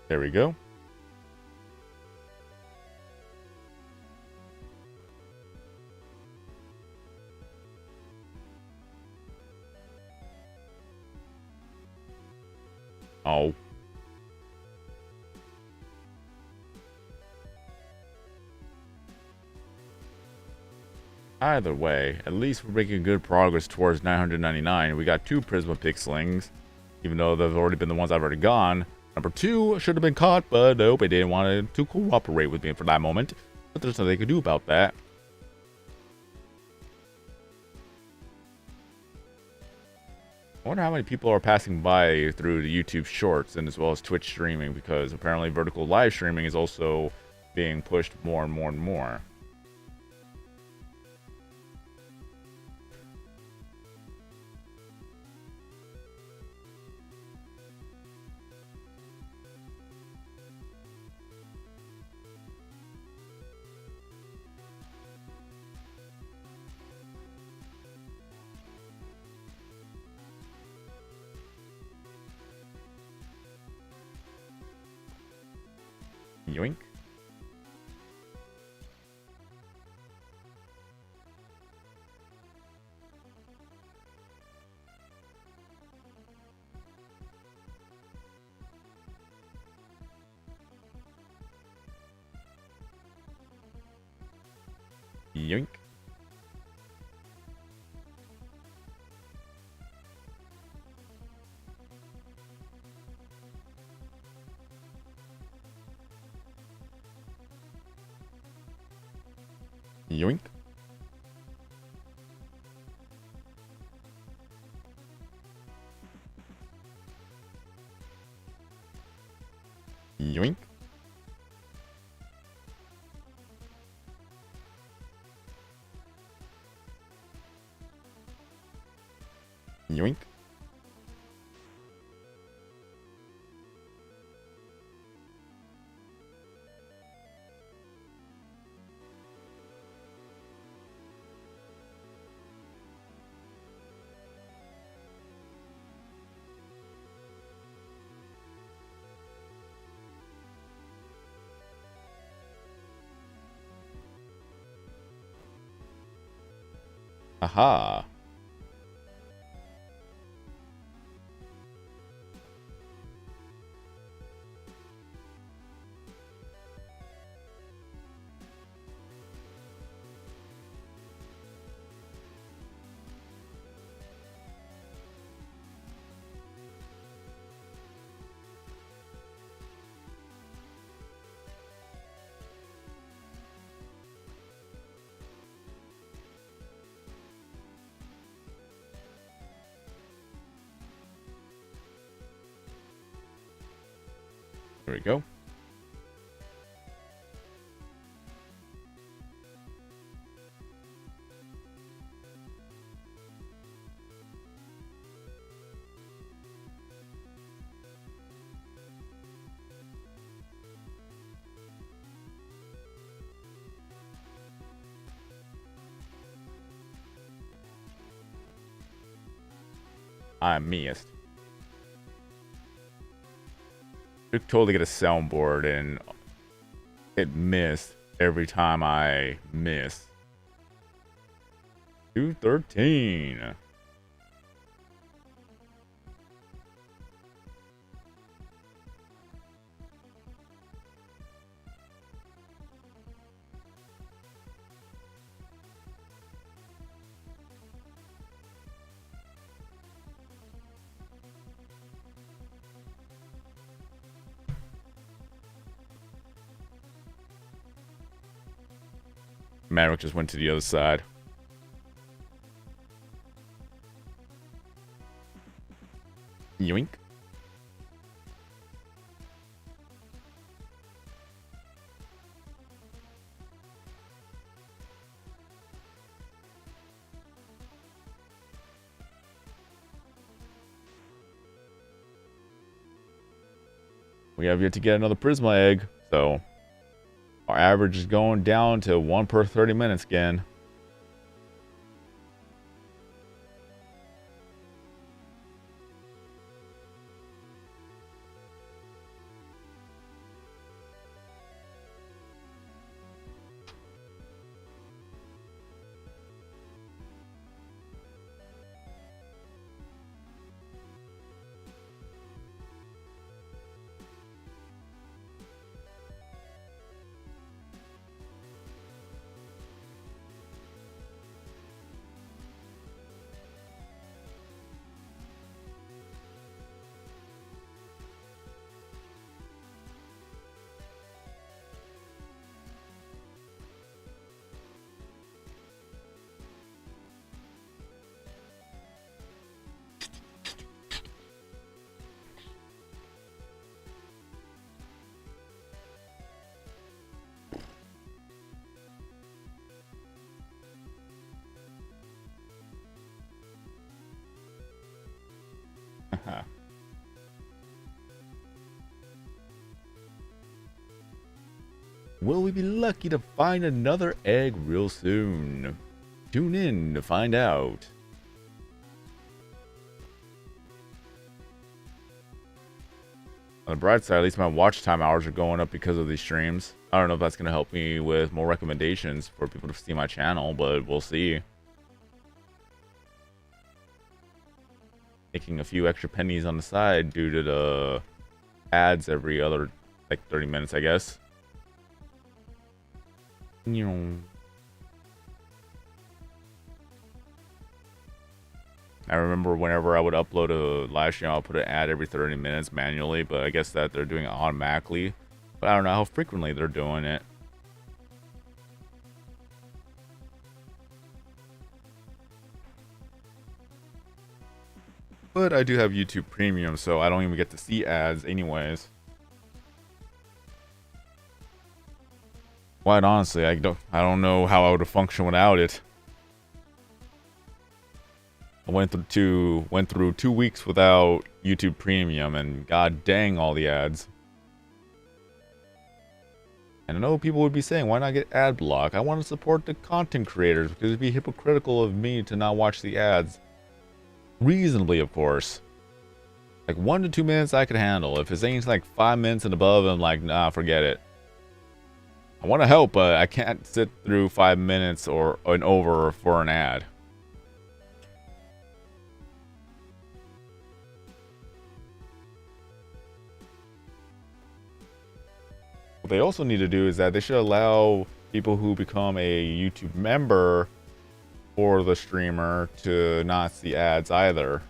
There we go. Oh. Either way, at least we're making good progress towards 999. We got 2 Prisma Pixlings, even though they've already been the ones I've already gone. Number 2 should have been caught, but nope, it didn't want to cooperate with me for that moment. But there's nothing they could do about that. I wonder how many people are passing by through the YouTube Shorts and as well as Twitch streaming, because apparently vertical live streaming is also being pushed more and more and more. Yoink. Yoink. Yoink. Yoink. Yoink. Aha. There we go. I missed. Should totally get a soundboard and it missed every time I miss. 213. Maverick just went to the other side. Yoink. We have yet to get another Prisma egg, so our average is going down to 1 per 30 minutes again. Will we be lucky to find another egg real soon? Tune in to find out. On the bright side, at least my watch time hours are going up because of these streams. I don't know if that's going to help me with more recommendations for people to see my channel, but we'll see. Making a few extra pennies on the side due to the ads every other, like, 30 minutes, I guess. I remember whenever I would upload a live stream, I'll put an ad every 30 minutes manually, but I guess that they're doing it automatically. But I don't know how frequently they're doing it. But I do have YouTube Premium, so I don't even get to see ads anyways. Quite honestly, I don't know how I would have functioned without it. I went through 2 weeks without YouTube Premium, and god dang all the ads. And I know people would be saying, why not get ad block? I want to support the content creators because it'd be hypocritical of me to not watch the ads. Reasonably, of course. Like 1 to 2 minutes I could handle. If it's anything like 5 minutes and above, I'm like, nah, forget it. I want to help, but I can't sit through 5 minutes or an over for an ad. What they also need to do is that they should allow people who become a YouTube member for the streamer to not see ads either.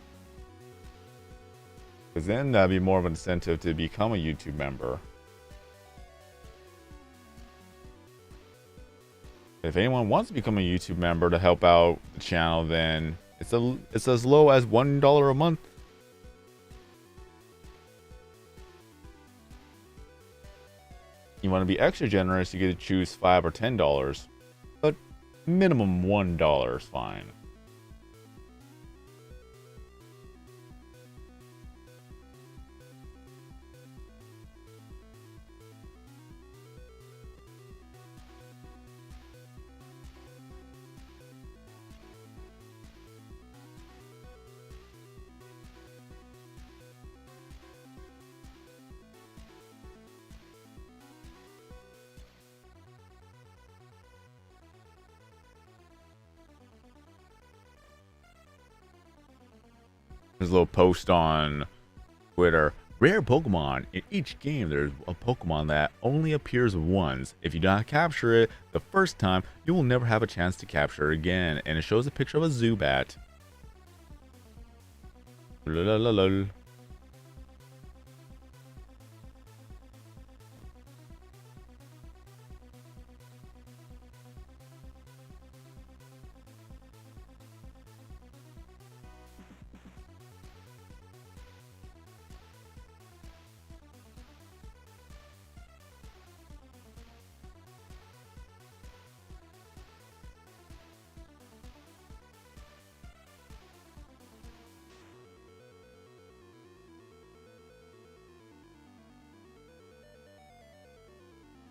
Because then that'd be more of an incentive to become a YouTube member. If anyone wants to become a YouTube member to help out the channel, then it's as low as $1 a month. You want to be extra generous, you get to choose $5 or $10, but minimum $1 is fine. There's a little post on Twitter. Rare Pokemon. In each game, there's a Pokemon that only appears once. If you do not capture it the first time, you will never have a chance to capture it again. And it shows a picture of a Zubat. Lalalala.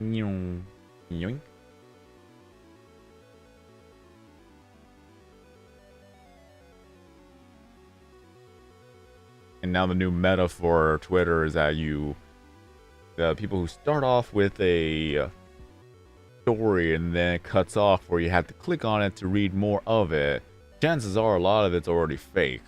Yoink. Yoink. And now the new meta for Twitter is that the people who start off with a story and then it cuts off where you have to click on it to read more of it, chances are a lot of it's already fake.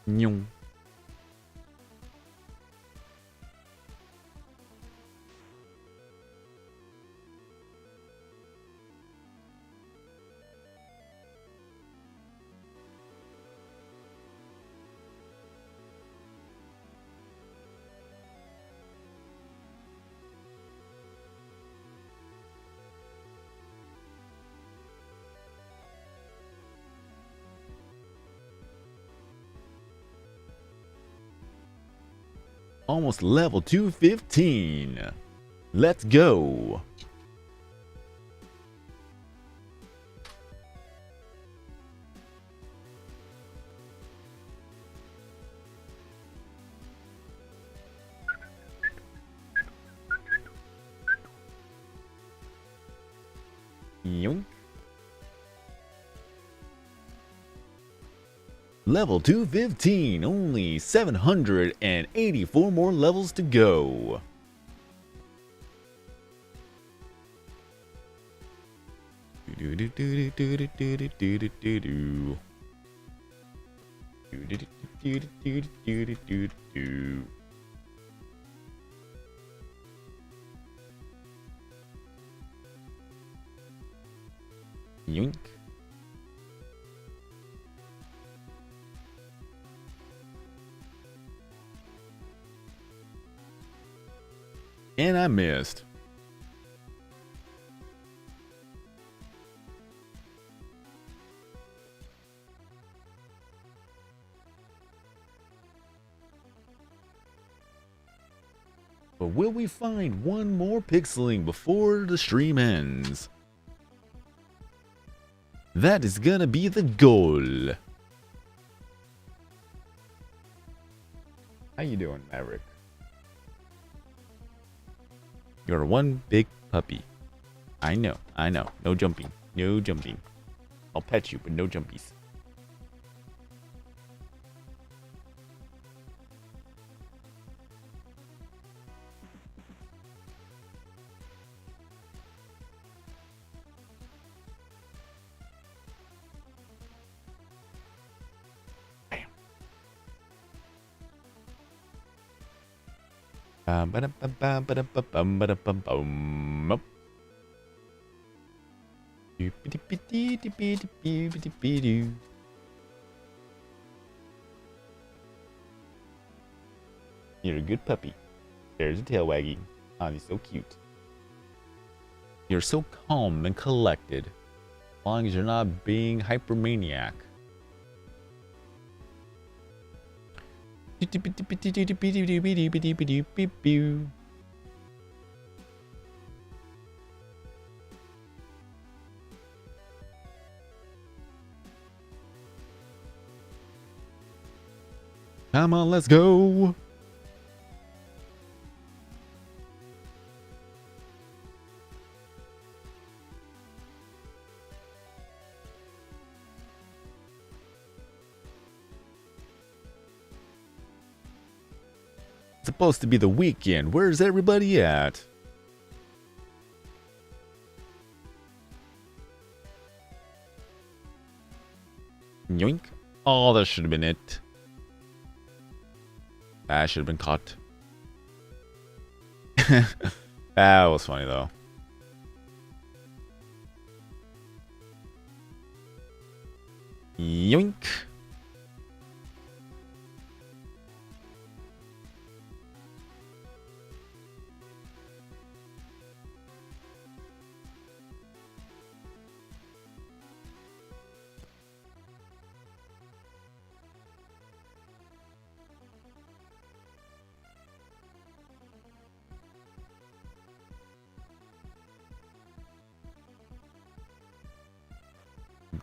Nhung. Almost level 215. Let's go. Yoink. Level 215, only 784 more levels to go. Yoink. And I missed. But will we find one more pixeling before the stream ends? That is gonna be the goal. How you doing, Maverick? You're one big puppy. I know. No jumping. No jumping. I'll pet you, but no jumpies. You're a good puppy. There's a tail wagging. Oh, he's so cute. You're so calm and collected. As long as you're not being hypermaniac. Come on, let's go. It's supposed to be the weekend. Where's everybody at? Yoink. Oh, that should have been it. That should have been caught. That was funny, though. Yoink.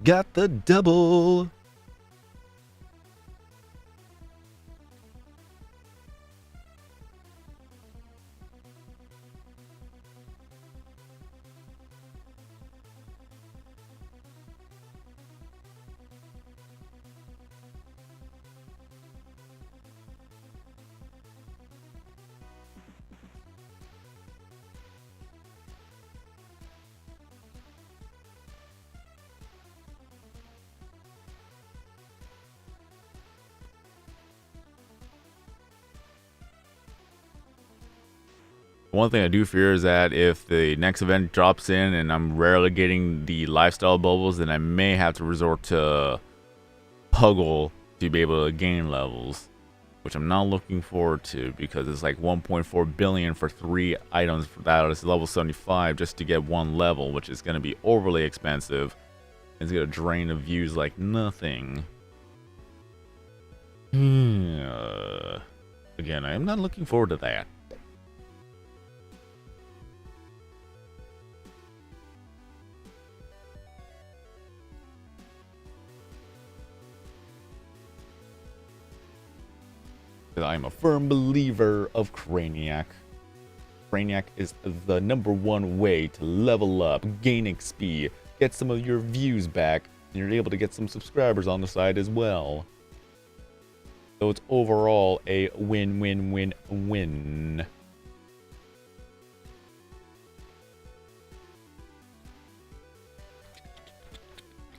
Got the double. One thing I do fear is that if the next event drops in and I'm rarely getting the lifestyle bubbles, then I may have to resort to Puggle to be able to gain levels, which I'm not looking forward to because it's like 1.4 billion for 3 items for that is level 75 just to get 1 level, which is going to be overly expensive. It's going to drain the views like nothing. Again, I am not looking forward to that. I'm a firm believer of Craniac. Craniac is the #1 way to level up, gain XP, get some of your views back, and you're able to get some subscribers on the side as well. So it's overall a win-win-win-win.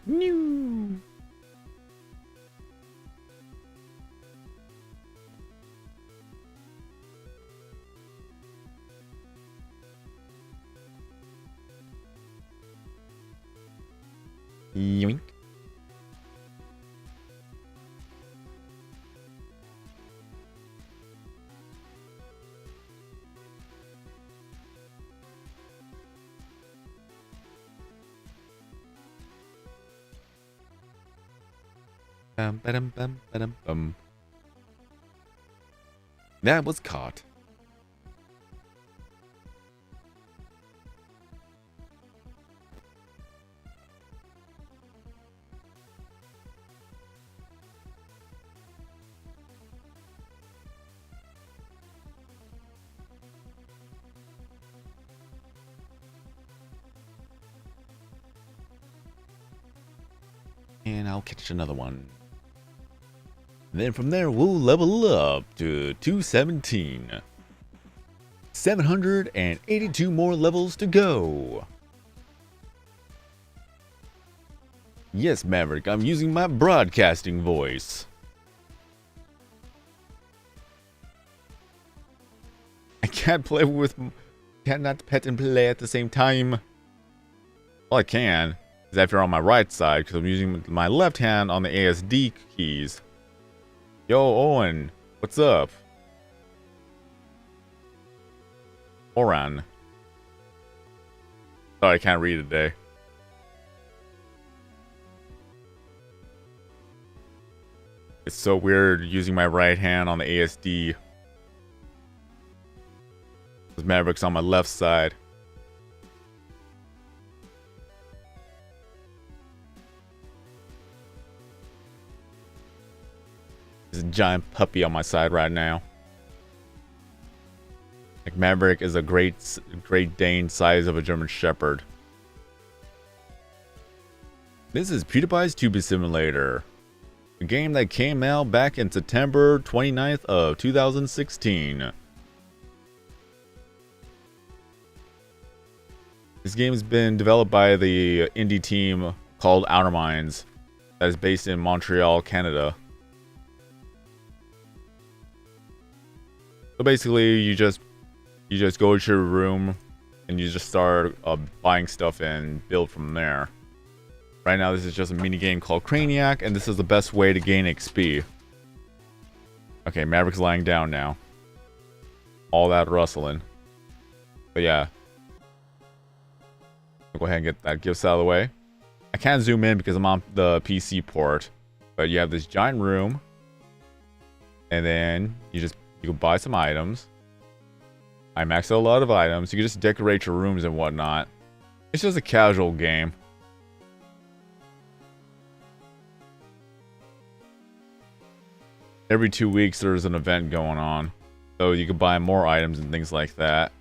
New. Yoink. That was caught. And I'll catch another one. And then from there, we'll level up to 217. 782 more levels to go. Yes, Maverick, I'm using my broadcasting voice. I can't play with... cannot pet and play at the same time. Well, I can. Is if you're on my right side, because I'm using my left hand on the ASD keys. Yo, Owen, what's up? Oran. Sorry, I can't read today. It's so weird using my right hand on the ASD. Because Maverick's on my left side. There's a giant puppy on my side right now. Like Maverick is a Great Dane size of a German Shepherd. This is Pewdiepie's Tube Simulator. A game that came out back in September 29th of 2016. This game has been developed by the indie team called Outer Minds that is based in Montreal, Canada. So basically, you just go to your room and you just start buying stuff and build from there. Right now, this is just a mini game called Craniac, and this is the best way to gain XP. Okay, Maverick's lying down now. All that rustling. But yeah. Go ahead and get that gifts out of the way. I can't zoom in because I'm on the PC port. But you have this giant room. And then you can buy some items. I maxed out a lot of items. You can just decorate your rooms and whatnot. It's just a casual game. Every 2 weeks there's an event going on. So you can buy more items and things like that.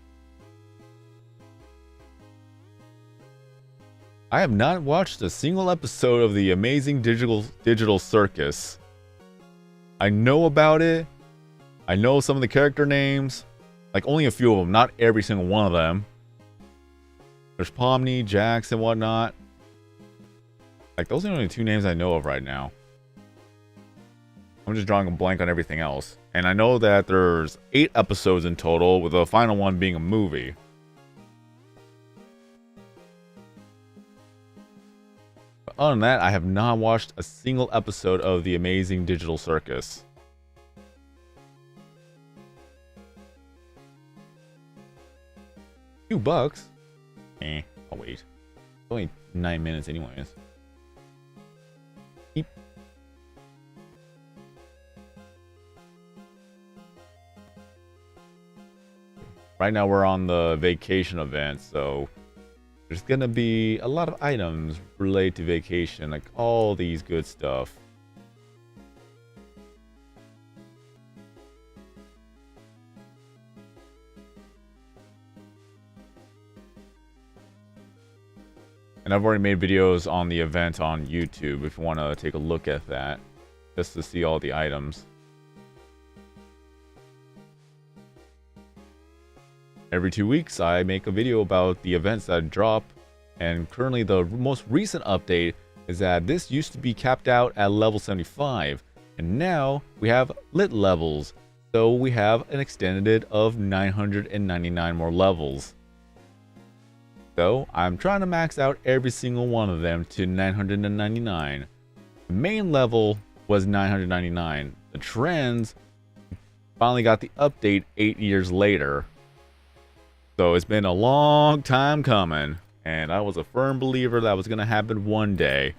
I have not watched a single episode of the amazing digital circus. I know about it. I know some of the character names. Like only a few of them, not every single one of them. There's Pomni, Jax, and whatnot. Like those are the only two names I know of right now. I'm just drawing a blank on everything else. And I know that there's 8 episodes in total, with the final one being a movie. But other than that, I have not watched a single episode of the amazing digital circus. $2? I'll wait. It's only 9 minutes anyways. Beep. Right now we're on the vacation event, so there's gonna be a lot of items related to vacation, like all these good stuff. And I've already made videos on the event on YouTube if you want to take a look at that, just to see all the items. Every 2 weeks, I make a video about the events that drop, and currently the most recent update is that this used to be capped out at level 75, and now we have lit levels, so we have an extended of 999 more levels. So I'm trying to max out every single one of them to 999. The main level was 999. The trends finally got the update 8 years later. So it's been a long time coming, and I was a firm believer that was going to happen one day.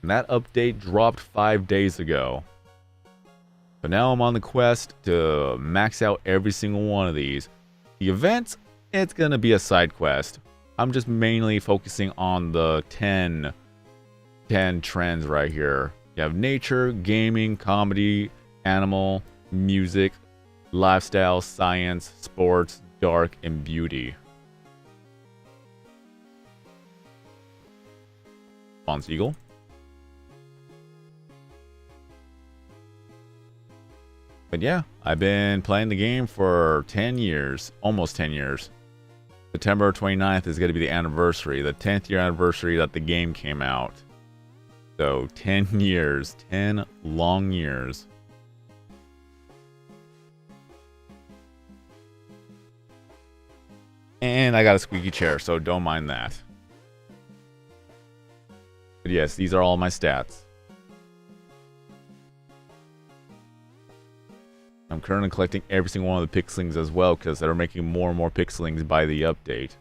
And that update dropped 5 days ago. So now I'm on the quest to max out every single one of these. The events, it's going to be a side quest. I'm just mainly focusing on the 10 trends right here. You have nature, gaming, comedy, animal, music, lifestyle, science, sports, dark, and beauty. Spawn Seagull. But yeah, I've been playing the game for 10 years, almost 10 years. September 29th is going to be the anniversary, the 10th year anniversary that the game came out. So 10 years, 10 long years. And I got a squeaky chair, so don't mind that. But yes, these are all my stats. I'm currently collecting every single one of the pixelings as well, because they're making more and more pixelings by the update.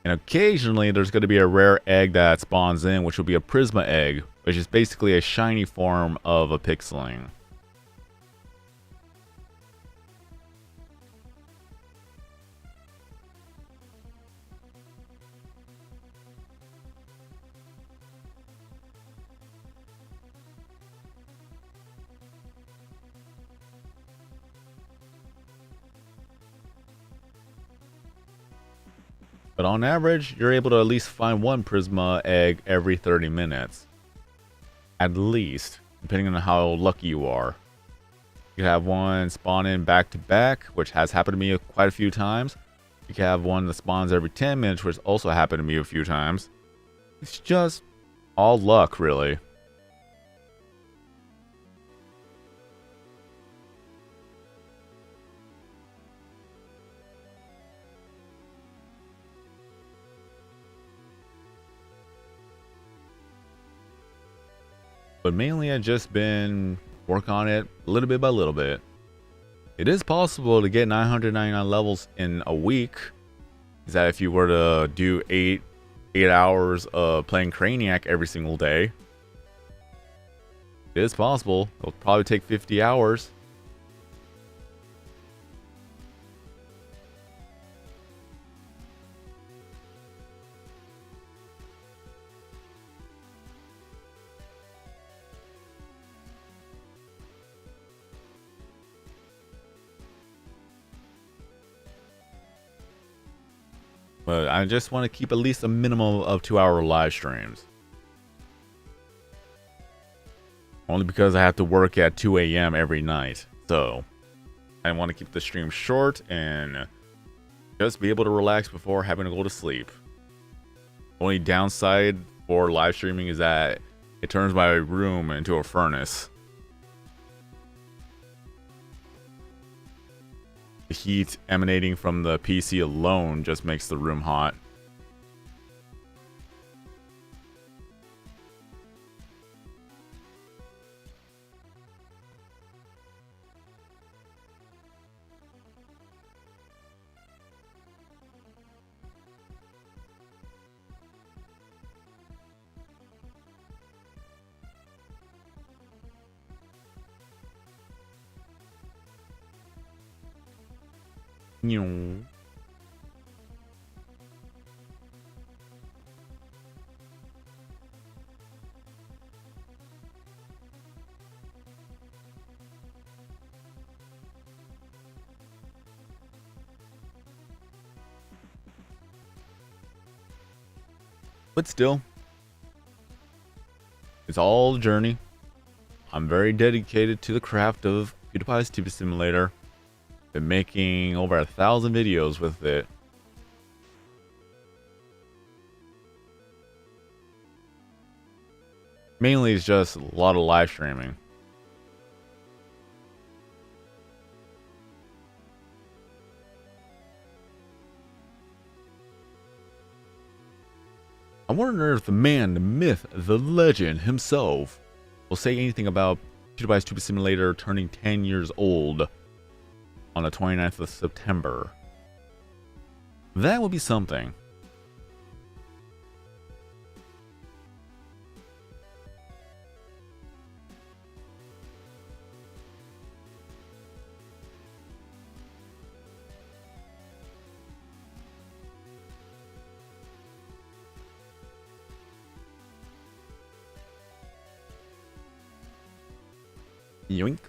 And occasionally there's going to be a rare egg that spawns in, which will be a Prisma egg, which is basically a shiny form of a pixeling. But on average, you're able to at least find one Prisma egg every 30 minutes. At least, depending on how lucky you are. You can have one spawn in back to back, which has happened to me quite a few times. You can have one that spawns every 10 minutes, which also happened to me a few times. It's just all luck, really. But mainly I've just been working on it little bit by little bit. It is possible to get 999 levels in a week. Is that if you were to do 8 hours of playing Craniac every single day. It is possible. It'll probably take 50 hours. But I just want to keep at least a minimum of 2-hour live streams. Only because I have to work at 2 a.m. every night. So I want to keep the stream short and just be able to relax before having to go to sleep. Only downside for live streaming is that it turns my room into a furnace. The heat emanating from the PC alone just makes the room hot. But still, it's all a journey. I'm very dedicated to the craft of Pewdiepie's TV Simulator. Been making over 1,000 videos with it. Mainly it's just a lot of live streaming. I wonder if the man, the myth, the legend himself will say anything about Pewdiepie's TV Simulator turning 10 years old on the 29th of September. That would be something. Yoink.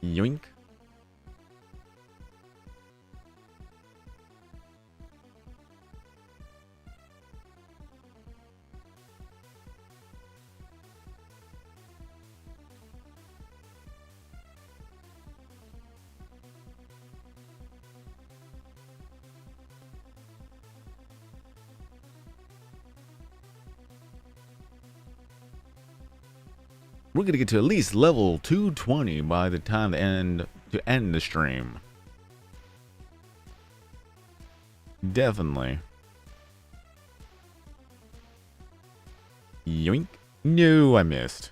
Yoink. We're gonna get to at least level 220 by the time to end the stream. Definitely. Yoink. No, I missed.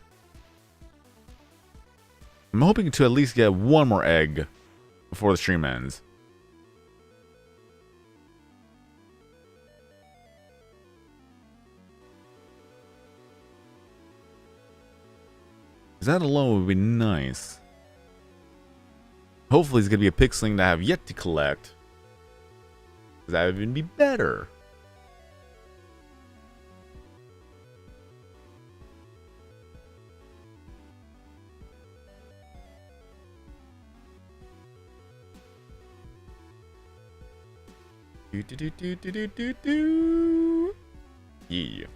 I'm hoping to at least get one more egg before the stream ends. That alone would be nice. Hopefully it's going to be a pixeling that I have yet to collect. That would even be better. Yeah.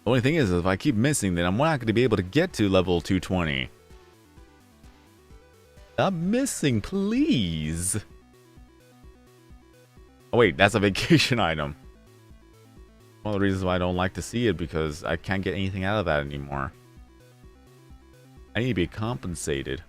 The only thing is, if I keep missing, then I'm not going to be able to get to level 220. Stop missing, please. Oh wait, that's a vacation item. One of the reasons why I don't like to see it, because I can't get anything out of that anymore. I need to be compensated.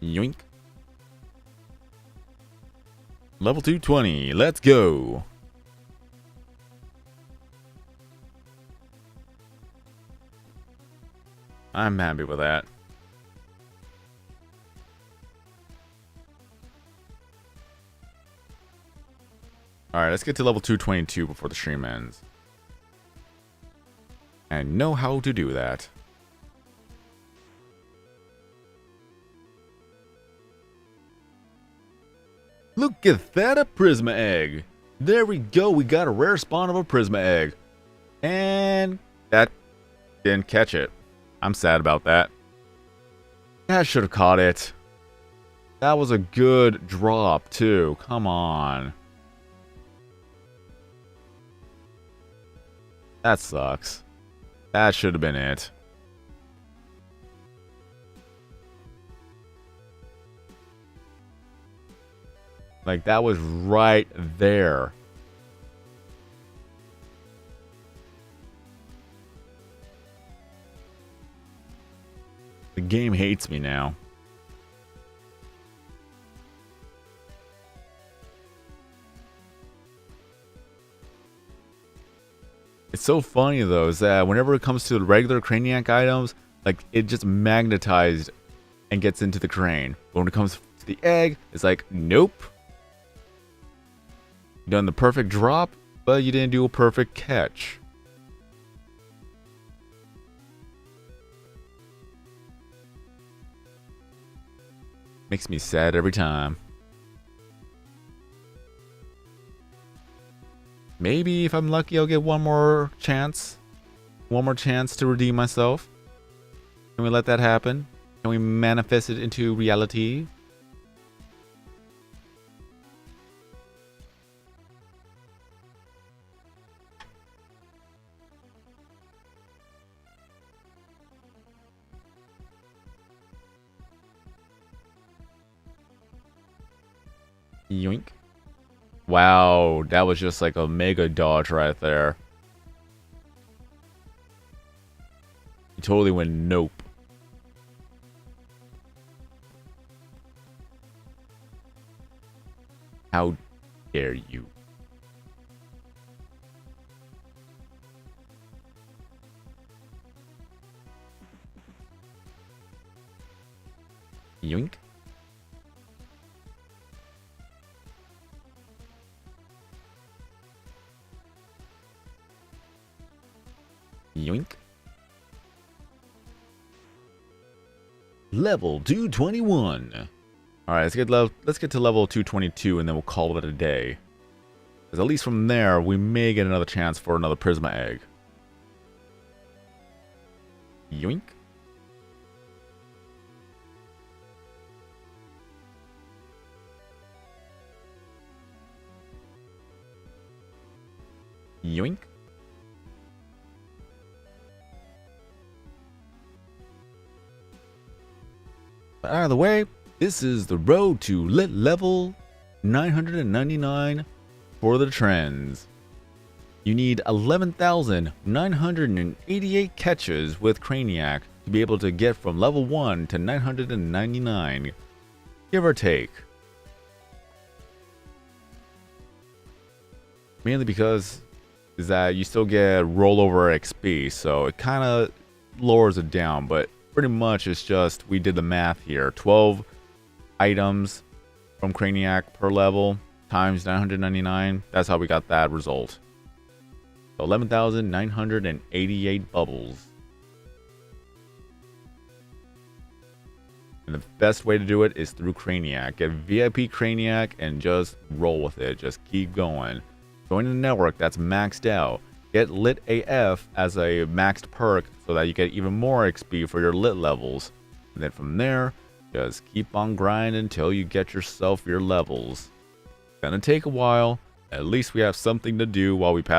Yoink. Level 220. Let's go. I'm happy with that. Alright, let's get to level 222 before the stream ends. I know how to do that. Look at that, a Prisma egg. There we go, we got a rare spawn of a Prisma egg. And that didn't catch it. I'm sad about that. I should have caught it. That was a good drop too, come on. That sucks. That should have been it. Like, that was right there. The game hates me now. It's so funny though, is that whenever it comes to the regular Craniac items, like, it just magnetized and gets into the crane. But when it comes to the egg, it's like, nope. You done the perfect drop, but you didn't do a perfect catch. Makes me sad every time. Maybe if I'm lucky, I'll get one more chance. One more chance to redeem myself. Can we let that happen? Can we manifest it into reality? Yoink. Wow, that was just like a mega dodge right there. He totally went nope. How dare you? Yoink. Yoink. Level 221. Alright, let's get to level 222 and then we'll call it a day. Because at least from there, we may get another chance for another Prisma egg. Yoink. Yoink. But out of the way, this is the road to lit level 999 for the trends. You need 11,988 catches with Craniac to be able to get from level 1 to 999, give or take. Mainly because is that you still get rollover XP, so it kind of lowers it down, but pretty much it's just we did the math here. 12 items from Craniac per level times 999. That's how we got that result. So 11,988 bubbles. And the best way to do it is through Craniac. Get VIP Craniac and just roll with it. Just keep going. Join the network that's maxed out. Get Lit AF as a maxed perk so that you get even more XP for your lit levels. And then from there, just keep on grinding until you get yourself your levels. It's gonna take a while. At least we have something to do while we pass.